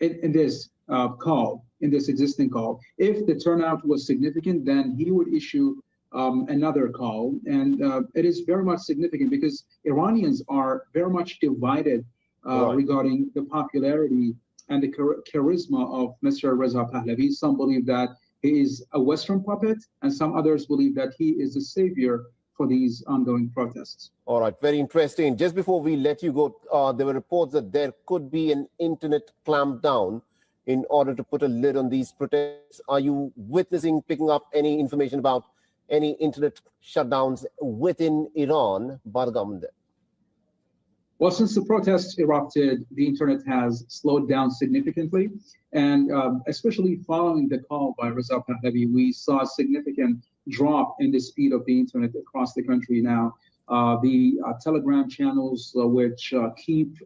in this call, in this existing call. If the turnout was significant, then he would issue another call. And it is very much significant because Iranians are very much divided regarding the popularity and the charisma of Mr. Reza Pahlavi. Some believe that he is a Western puppet, and some others believe that he is the savior for these ongoing protests. All right, very interesting. Just before we let you go, there were reports that there could be an internet clampdown in order to put a lid on these protests. Are you picking up any information about any internet shutdowns within Iran by the government there? Well, since the protests erupted, the internet has slowed down significantly. And especially following the call by Reza Pahlavi, we saw a significant drop in the speed of the internet across the country now. The Telegram channels, which keep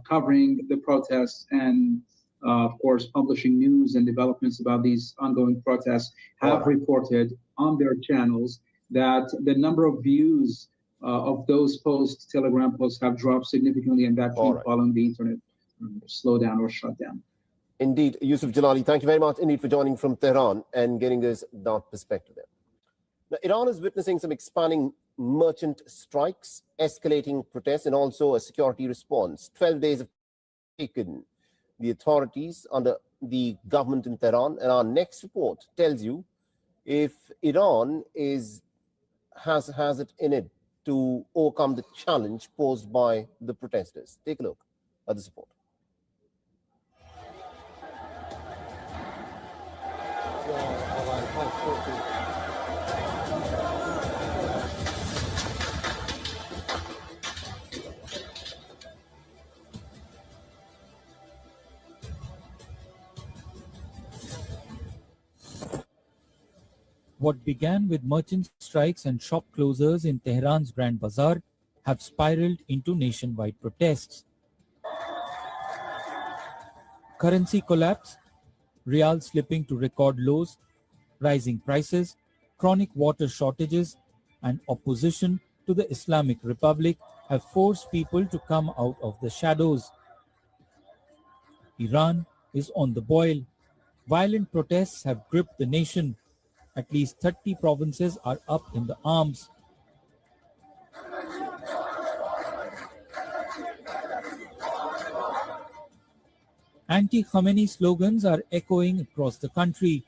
covering the protests and, of course, publishing news and developments about these ongoing protests, have reported on their channels that the number of views of those posts, Telegram posts, have dropped significantly, and that came following the internet slowdown or shutdown. Indeed, Yusuf Jalali, thank you very much indeed for joining from Tehran and getting us that perspective there. Now, Iran is witnessing some expanding merchant strikes, escalating protests, and also a security response. 12 days have taken the authorities under the government in Tehran, and our next report tells you if Iran has it in it to overcome the challenge posed by the protesters. Take a look at this report. What began with merchant strikes and shop closures in Tehran's Grand Bazaar have spiraled into nationwide protests. Currency collapse, rial slipping to record lows, rising prices, chronic water shortages, and opposition to the Islamic Republic have forced people to come out of the shadows. Iran is on the boil. Violent protests have gripped the nation. At least 30 provinces are up in the arms. Anti-Khamenei slogans are echoing across the country.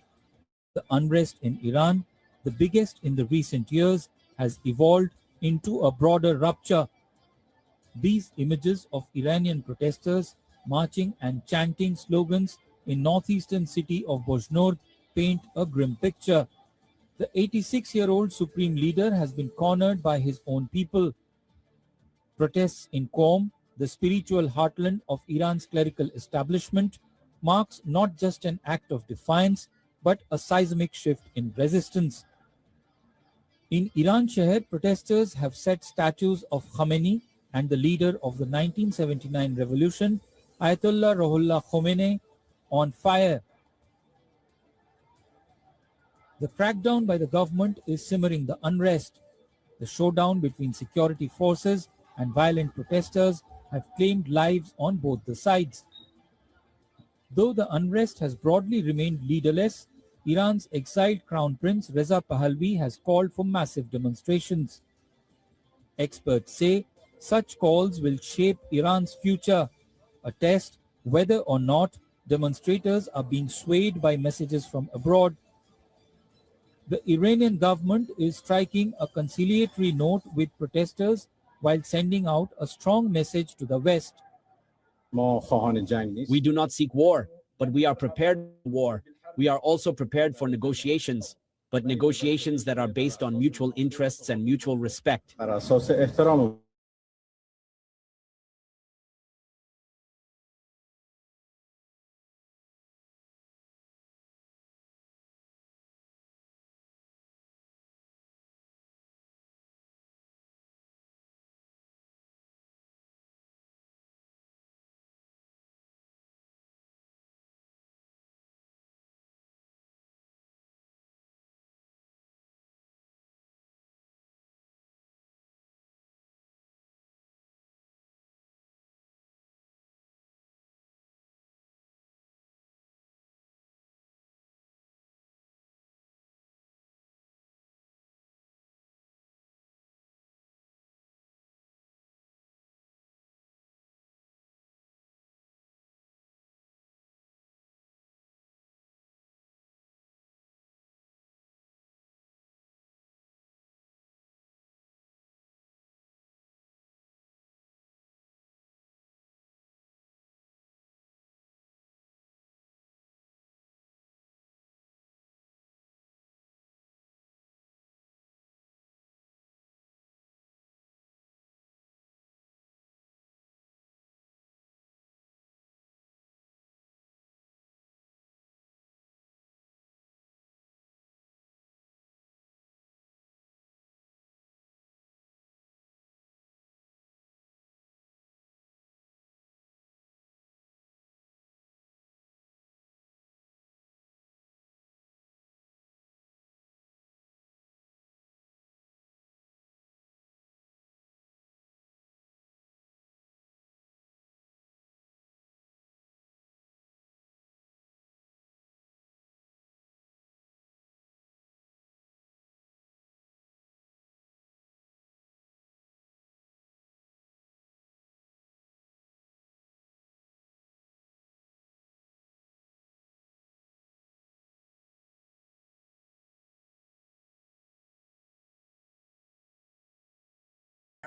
The unrest in Iran, the biggest in the recent years, has evolved into a broader rupture. These images of Iranian protesters marching and chanting slogans in northeastern city of Bojnord paint a grim picture. The 86-year-old supreme leader has been cornered by his own people. Protests in Qom, the spiritual heartland of Iran's clerical establishment, marks not just an act of defiance, but a seismic shift in resistance. In Iran Sheher, protesters have set statues of Khamenei and the leader of the 1979 revolution, Ayatollah Ruhollah Khomeini, on fire. The crackdown by the government is simmering the unrest. The showdown between security forces and violent protesters have claimed lives on both the sides. Though the unrest has broadly remained leaderless, Iran's exiled Crown Prince Reza Pahlavi has called for massive demonstrations. Experts say such calls will shape Iran's future, a test whether or not demonstrators are being swayed by messages from abroad. The Iranian government is striking a conciliatory note with protesters while sending out a strong message to the West. We do not seek war, but we are prepared for war. We are also prepared for negotiations, but negotiations that are based on mutual interests and mutual respect.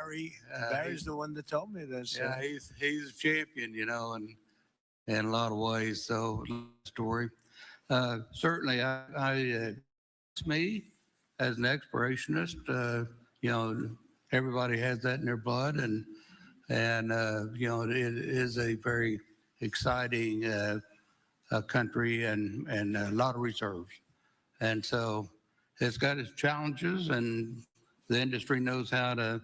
Barry. Barry's the one that told me this. Yeah, he's a champion, you know, and in a lot of ways. So, story. Certainly, it's me as an explorationist. You know, everybody has that in their blood, and you know, it is a very exciting country and a lot of reserves, and so it's got its challenges, and the industry knows how to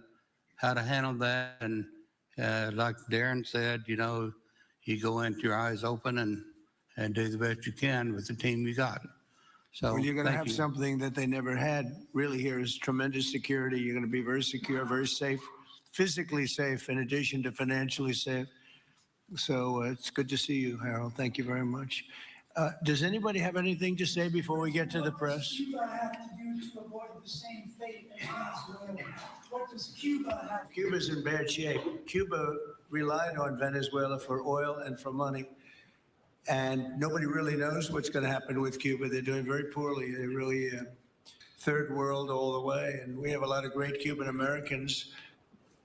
handle that. And like Darren said, you know, you go into your eyes open and do the best you can with the team you got. So well, you're going to thank have you. something that they never had really here is tremendous security. You're going to be very secure, very safe, physically safe, in addition to financially safe. So it's good to see you, Harold. Thank you very much. Does anybody have anything to say before we get to the press? What does Cuba have to do to avoid the same fate as Venezuela? What does Cuba have? Cuba's in bad shape. Cuba relied on Venezuela for oil and for money. And nobody really knows what's going to happen with Cuba. They're doing very poorly. They're really third world all the way. And we have a lot of great Cuban Americans.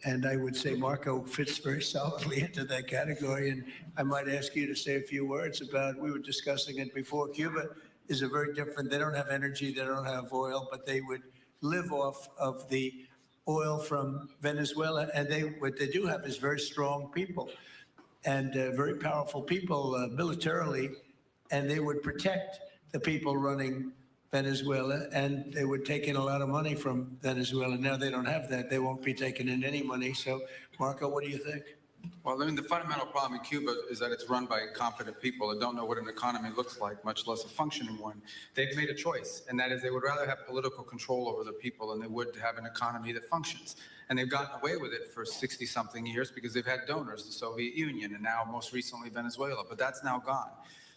And I would say Marco fits very solidly into that category. And I might ask you to say a few words about, we were discussing it before, Cuba is a very different, they don't have energy, they don't have oil, but they would live off of the oil from Venezuela. And what they do have is very strong people and very powerful people militarily, and they would protect the people running Venezuela, and they would take in a lot of money from Venezuela. Now they don't have that. They won't be taking in any money. So, Marco, what do you think? Well, I mean, the fundamental problem in Cuba is that it's run by incompetent people that don't know what an economy looks like, much less a functioning one. They've made a choice, and that is they would rather have political control over the people than they would have an economy that functions. And they've gotten away with it for 60-something years because they've had donors, the Soviet Union, and now most recently Venezuela, but that's now gone.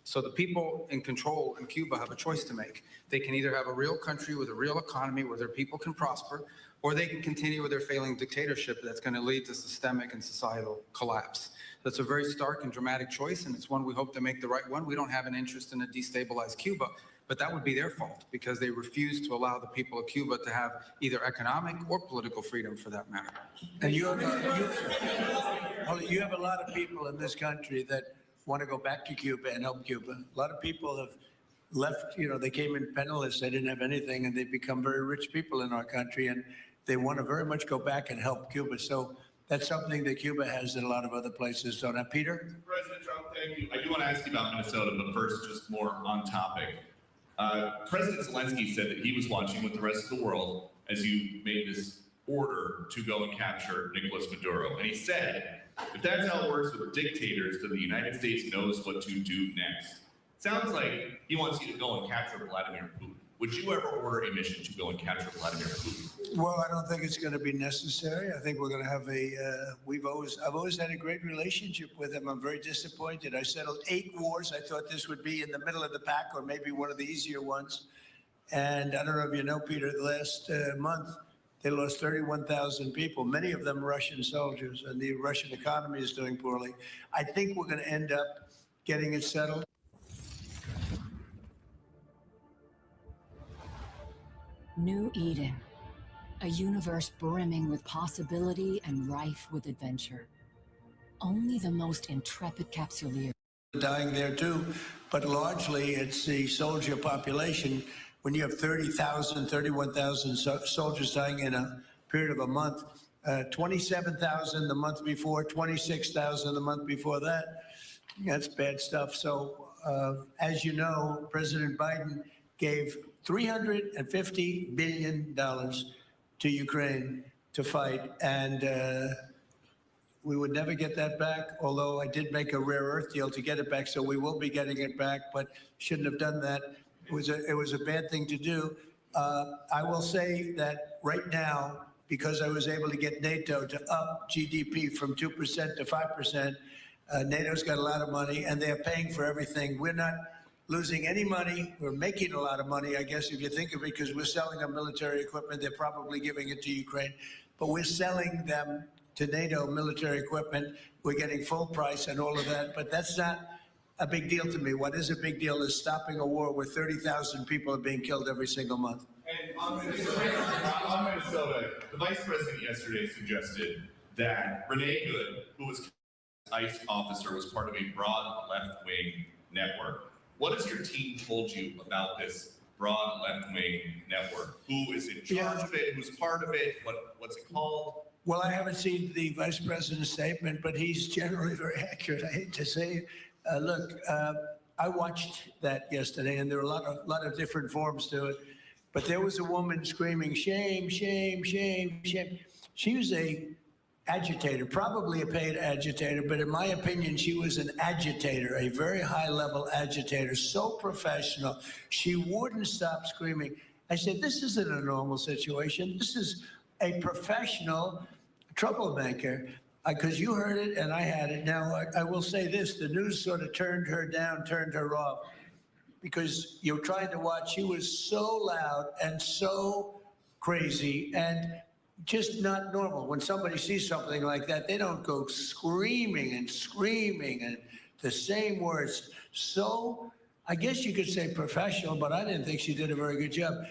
So the people in control in Cuba have a choice to make. They can either have a real country with a real economy where their people can prosper, or they can continue with their failing dictatorship that's going to lead to systemic and societal collapse. That's a very stark and dramatic choice, and it's one we hope to make the right one. We don't have an interest in a destabilized Cuba, but that would be their fault because they refuse to allow the people of Cuba to have either economic or political freedom for that matter. And you have a lot of people in this country that want to go back to Cuba and help Cuba. A lot of people have left, you know, they came in penniless, they didn't have anything, and they've become very rich people in our country, and they want to very much go back and help Cuba. So that's something that Cuba has that a lot of other places don't have. Peter? President Trump, thank you. I do want to ask you about Minnesota, but first, just more on topic. President Zelensky said that he was watching with the rest of the world as you made this order to go and capture Nicolas Maduro. And he said, if that's how it works with dictators, then the United States knows what to do next. Sounds like he wants you to go and capture Vladimir Putin. Would you ever order a mission to go and capture Vladimir Putin? Well, I don't think it's going to be necessary. I think we're going to have I've always had a great relationship with him. I'm very disappointed. I settled 8 wars. I thought this would be in the middle of the pack or maybe one of the easier ones. And I don't know if you know, Peter, the last month, they lost 31,000 people, many of them Russian soldiers, and the Russian economy is doing poorly. I think we're going to end up getting it settled. New Eden, a universe brimming with possibility and rife with adventure. Only the most intrepid capsuleers Dying there too, but largely it's the soldier population. When you have 30,000, 31,000 soldiers dying in a period of a month, 27,000 the month before, 26,000 the month before that, that's bad stuff. So as you know, President Biden gave $350 billion to Ukraine to fight. And we would never get that back, although I did make a rare earth deal to get it back. So we will be getting it back, but shouldn't have done that. It was a bad thing to do. I will say that right now, because I was able to get NATO to up GDP from 2% to 5%, NATO's got a lot of money and they're paying for everything. We're not losing any money. We're making a lot of money, I guess, if you think of it, because we're selling them military equipment. They're probably giving it to Ukraine, but we're selling them to NATO military equipment. We're getting full price and all of that, but that's not a big deal to me. What is a big deal is stopping a war where 30,000 people are being killed every single month. And on Minnesota, the vice president yesterday suggested that Renee Good, who was ICE officer, was part of a broad left-wing network. What has your team told you about this broad left-wing network? Who is in charge of it? Who's part of it? What's it called? Well, I haven't seen the vice president's statement, but he's generally very accurate. I hate to say it. Look, I watched that yesterday, and there were a lot of different forms to it. But there was a woman screaming, shame, shame, shame, shame. She was a agitator, probably a paid agitator, but in my opinion, she was an agitator, a very high-level agitator, so professional. She wouldn't stop screaming. I said, this isn't a normal situation. This is a professional troublemaker. Because you heard it and I had it. Now, I will say this, the news sort of turned her down, turned her off, because you're trying to watch. She was so loud and so crazy and just not normal. When somebody sees something like that, they don't go screaming and the same words. So I guess you could say professional, but I didn't think she did a very good job.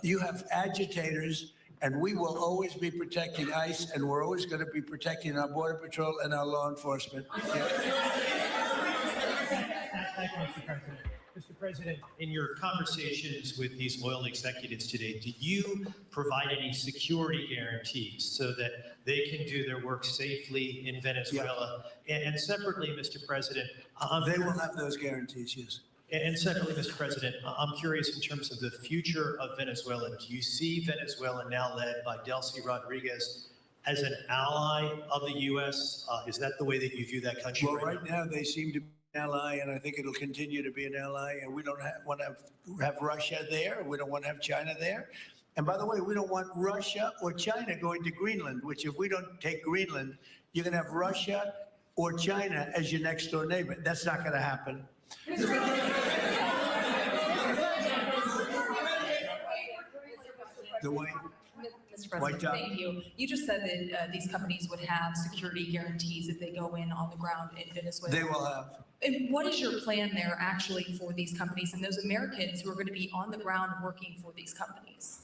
You have agitators, and we will always be protecting ICE, and we're always going to be protecting our Border Patrol and our law enforcement. Thank you, Mr. President. Mr. President, in your conversations with these oil executives today, do you provide any security guarantees so that they can do their work safely in Venezuela? Yeah. And separately, Mr. President, they will have those guarantees, yes. And separately, Mr. President, I'm curious in terms of the future of Venezuela. Do you see Venezuela, now led by Delcy Rodriguez, as an ally of the U.S.? Is that the way that you view that country? Well, right now they seem to be an ally, and I think it'll continue to be an ally. And we don't want to have Russia there. We don't want to have China there. And by the way, we don't want Russia or China going to Greenland, which if we don't take Greenland, you're going to have Russia or China as your next door neighbor. That's not going to happen. The way. Mr. President, thank you. You just said that these companies would have security guarantees if they go in on the ground in Venezuela. They will have. And what is your plan there actually for these companies and those Americans who are going to be on the ground working for these companies?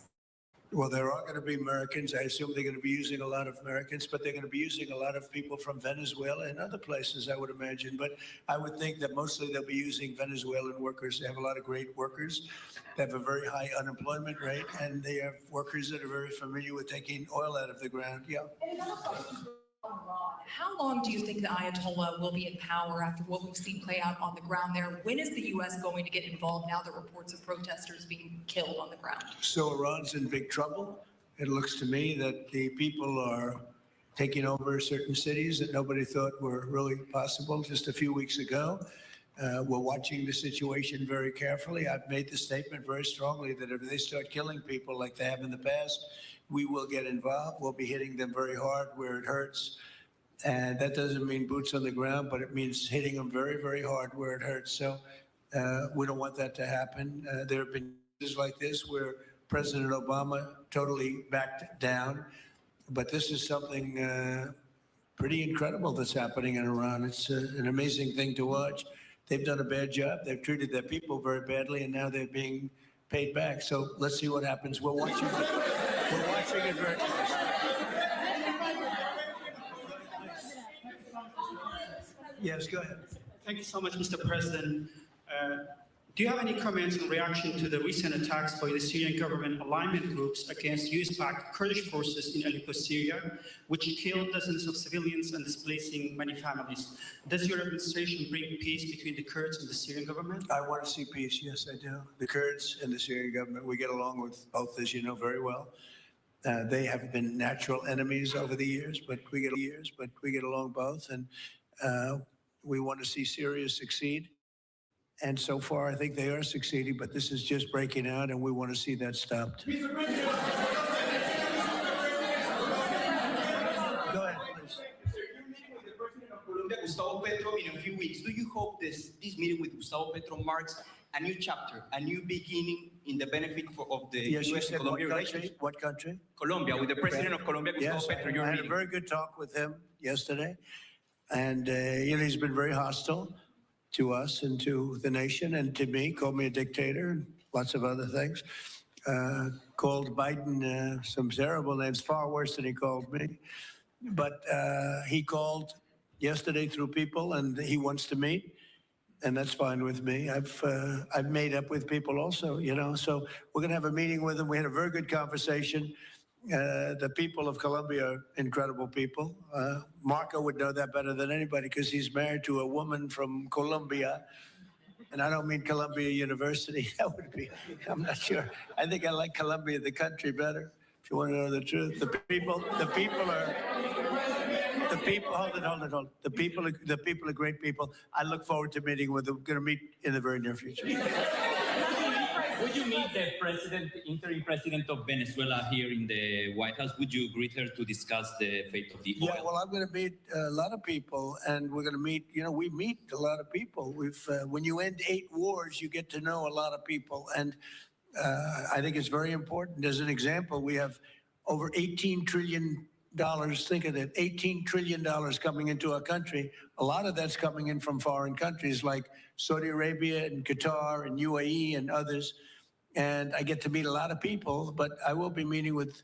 Well, there are going to be Americans. I assume they're going to be using a lot of Americans, but they're going to be using a lot of people from Venezuela and other places, I would imagine. But I would think that mostly they'll be using Venezuelan workers. They have a lot of great workers. They have a very high unemployment rate, and they have workers that are very familiar with taking oil out of the ground. Yeah. How long do you think the Ayatollah will be in power after what we've seen play out on the ground there? When is the U.S. going to get involved now that reports of protesters being killed on the ground? So Iran's in big trouble. It looks to me that the people are taking over certain cities that nobody thought were really possible just a few weeks ago. We're watching the situation very carefully. I've made the statement very strongly that if they start killing people like they have in the past, we will get involved. We'll be hitting them very hard where it hurts. And that doesn't mean boots on the ground, but it means hitting them very, very hard where it hurts. So we don't want that to happen. There have been cases like this where President Obama totally backed down. But this is something pretty incredible that's happening in Iran. It's an amazing thing to watch. They've done a bad job. They've treated their people very badly, and now they're being paid back. So let's see what happens. We're watching it. We're watching it very closely. Yes, go ahead. Thank you so much, Mr. President. Do you have any comments in reaction to the recent attacks by the Syrian government alignment groups against US-backed Kurdish forces in Aleppo, Syria, which killed dozens of civilians and displacing many families? Does your administration bring peace between the Kurds and the Syrian government? I want to see peace, yes, I do. The Kurds and the Syrian government, we get along with both, as you know very well. They have been natural enemies over the years, but we get along both, and we want to see Syria succeed. And so far, I think they are succeeding, but this is just breaking out, and we want to see that stopped. Go ahead, please. Gustavo Petro in a few weeks. Do you hope this meeting with Gustavo Petro marks a new chapter, a new beginning in the benefit of the U.S. and Colombia relationship? What country? Colombia, with the president of Colombia, Gustavo Petro. I had a very good talk with him yesterday, and he's been very hostile to us and to the nation and to me, called me a dictator and lots of other things. called Biden some terrible names, far worse than he called me. But he called yesterday through people, and he wants to meet, and that's fine with me. I've made up with people also, you know. So we're going to have a meeting with him. We had a very good conversation. The people of Colombia are incredible people. Marco would know that better than anybody because he's married to a woman from Colombia. And I don't mean Columbia University. That would be, I'm not sure. I think I like Columbia, the country, better, if you want to know the truth. The people are, hold it. The people are great people. I look forward to meeting with them. We're going to meet in the very near future. Would you meet the interim president of Venezuela here in the White House? Would you greet her to discuss the fate of the oil? Yeah, well, I'm going to meet a lot of people, and we're going to meet, you know, we meet a lot of people. When you end 8 wars, you get to know a lot of people, and I think it's very important. As an example, we have over $18 trillion. Think of that, $18 trillion coming into our country. A lot of that's coming in from foreign countries like Saudi Arabia and Qatar and UAE and others. And I get to meet a lot of people, but I will be meeting with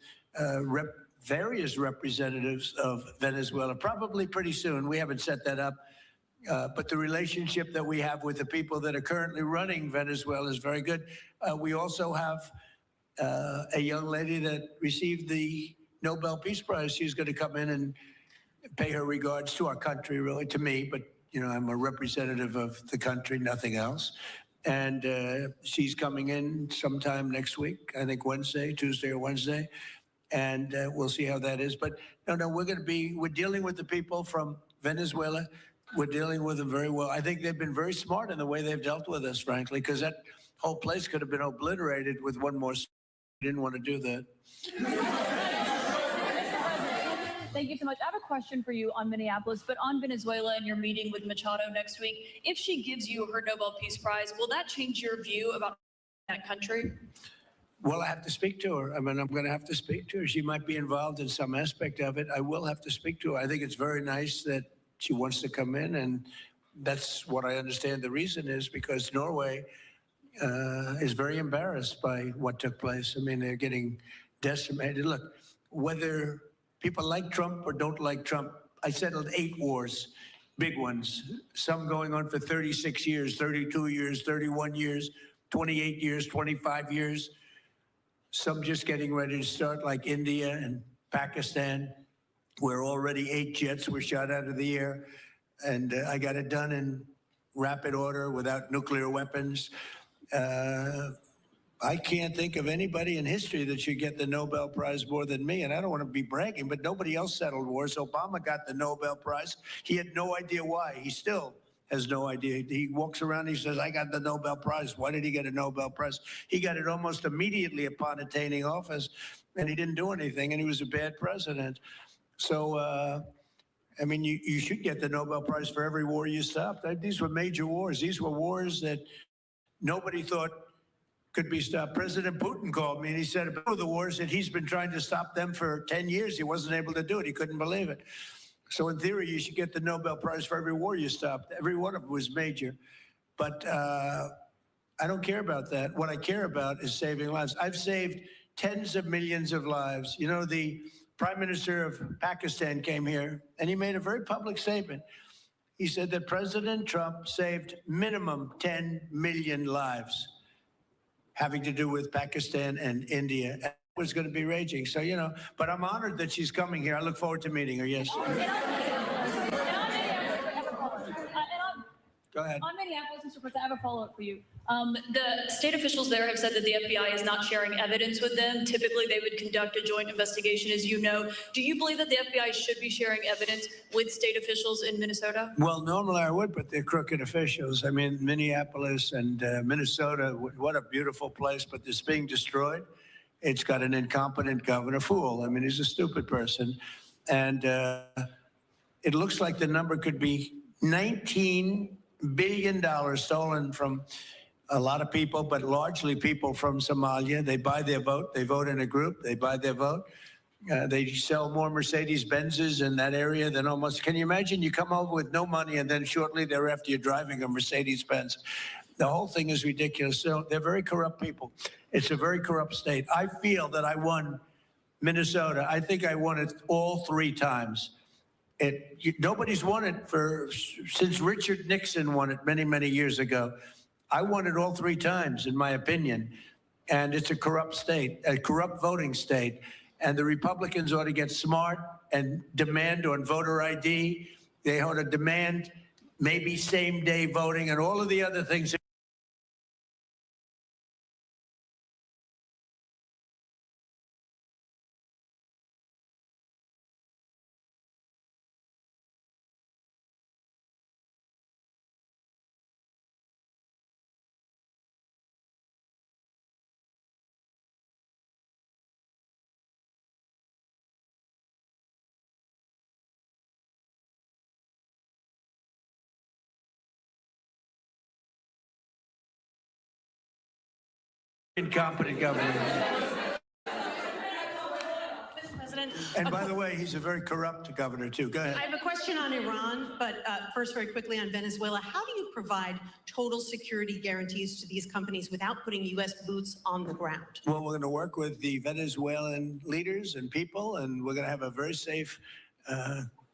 various representatives of Venezuela, probably pretty soon. We haven't set that up. But the relationship that we have with the people that are currently running Venezuela is very good. We also have a young lady that received the Nobel Peace Prize. She's going to come in and pay her regards to our country, really, to me. But, you know, I'm a representative of the country, nothing else. And she's coming in sometime next week, I think Tuesday or Wednesday. And we'll see how that is. But no, we're dealing with the people from Venezuela. We're dealing with them very well. I think they've been very smart in the way they've dealt with us, frankly, because that whole place could have been obliterated with one more. Didn't want to do that. Thank you so much. I have a question for you on Minneapolis, but on Venezuela and your meeting with Machado next week. If she gives you her Nobel Peace Prize, will that change your view about that country? Well, I have to speak to her. I mean, I'm going to have to speak to her. She might be involved in some aspect of it. I will have to speak to her. I think it's very nice that she wants to come in, and that's what I understand the reason is, because Norway is very embarrassed by what took place. I mean, they're getting decimated. Look, whether people like Trump or don't like Trump, I settled 8 wars, big ones, some going on for 36 years, 32 years, 31 years, 28 years, 25 years, some just getting ready to start, like India and Pakistan, where already 8 jets were shot out of the air. And I got it done in rapid order without nuclear weapons. I can't think of anybody in history that should get the Nobel Prize more than me. And I don't want to be bragging, but nobody else settled wars. Obama got the Nobel Prize. He had no idea why. He still has no idea. He walks around and he says, I got the Nobel Prize. Why did he get a Nobel Prize? He got it almost immediately upon attaining office, and he didn't do anything, and he was a bad president. So, I mean, you should get the Nobel Prize for every war you stopped. These were major wars. These were wars that nobody thought could be stopped. President Putin called me and he said about the wars that he's been trying to stop them for 10 years. He wasn't able to do it. He couldn't believe it. So in theory, you should get the Nobel Prize for every war you stopped. Every one of them was major. But I don't care about that. What I care about is saving lives. I've saved tens of millions of lives. You know, the Prime Minister of Pakistan came here and he made a very public statement. He said that President Trump saved minimum 10 million lives having to do with Pakistan and India. It was going to be raging. So, you know, but I'm honored that she's coming here. I look forward to meeting her, yes. Go ahead. On Minneapolis, Mr. President, I have a follow-up for you. The state officials there have said that the FBI is not sharing evidence with them. Typically, they would conduct a joint investigation, as you know. Do you believe that the FBI should be sharing evidence with state officials in Minnesota? Well, normally I would, but they're crooked officials. I mean, Minneapolis and Minnesota, what a beautiful place, but it's being destroyed. It's got an incompetent governor, fool. I mean, he's a stupid person. And it looks like the number could be $19 billion stolen from a lot of people, but largely people from Somalia. They buy their vote. They vote in a group. They buy their vote. They sell more Mercedes-Benzes in that area than almost. Can you imagine? You come over with no money, and then shortly thereafter, you're driving a Mercedes-Benz. The whole thing is ridiculous. So they're very corrupt people. It's a very corrupt state. I feel that I won Minnesota. I think I won it all 3 times. Nobody's won it since Richard Nixon won it many, many years ago. I won it all 3 times, in my opinion. And it's a corrupt state, a corrupt voting state. And the Republicans ought to get smart and demand on voter ID. They ought to demand maybe same-day voting and all of the other things. Incompetent governor. Mr. President. And by the way, he's a very corrupt governor, too. Go ahead. I have a question on Iran, but first, very quickly on Venezuela. How do you provide total security guarantees to these companies without putting U.S. boots on the ground? Well, we're going to work with the Venezuelan leaders and people, and we're going to have a very safe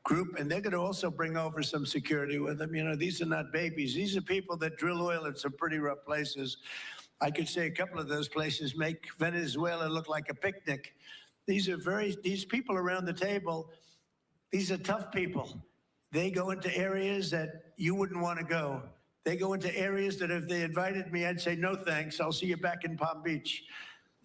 group, and they're going to also bring over some security with them. You know, these are not babies. These are people that drill oil in some pretty rough places. I could say a couple of those places make Venezuela look like a picnic. These people around the table, these are tough people. They go into areas that you wouldn't want to go. They go into areas that if they invited me, I'd say, no, thanks. I'll see you back in Palm Beach.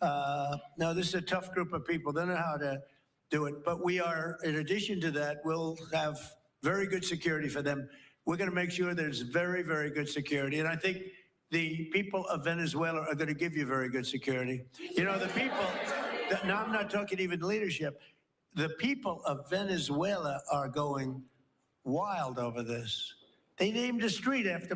No, this is a tough group of people. They know how to do it. But we are, in addition to that, we'll have very good security for them. We're going to make sure there's very, very good security. And I think the people of Venezuela are going to give you very good security. You know, the people, now I'm not talking even leadership, the people of Venezuela are going wild over this. They named a street after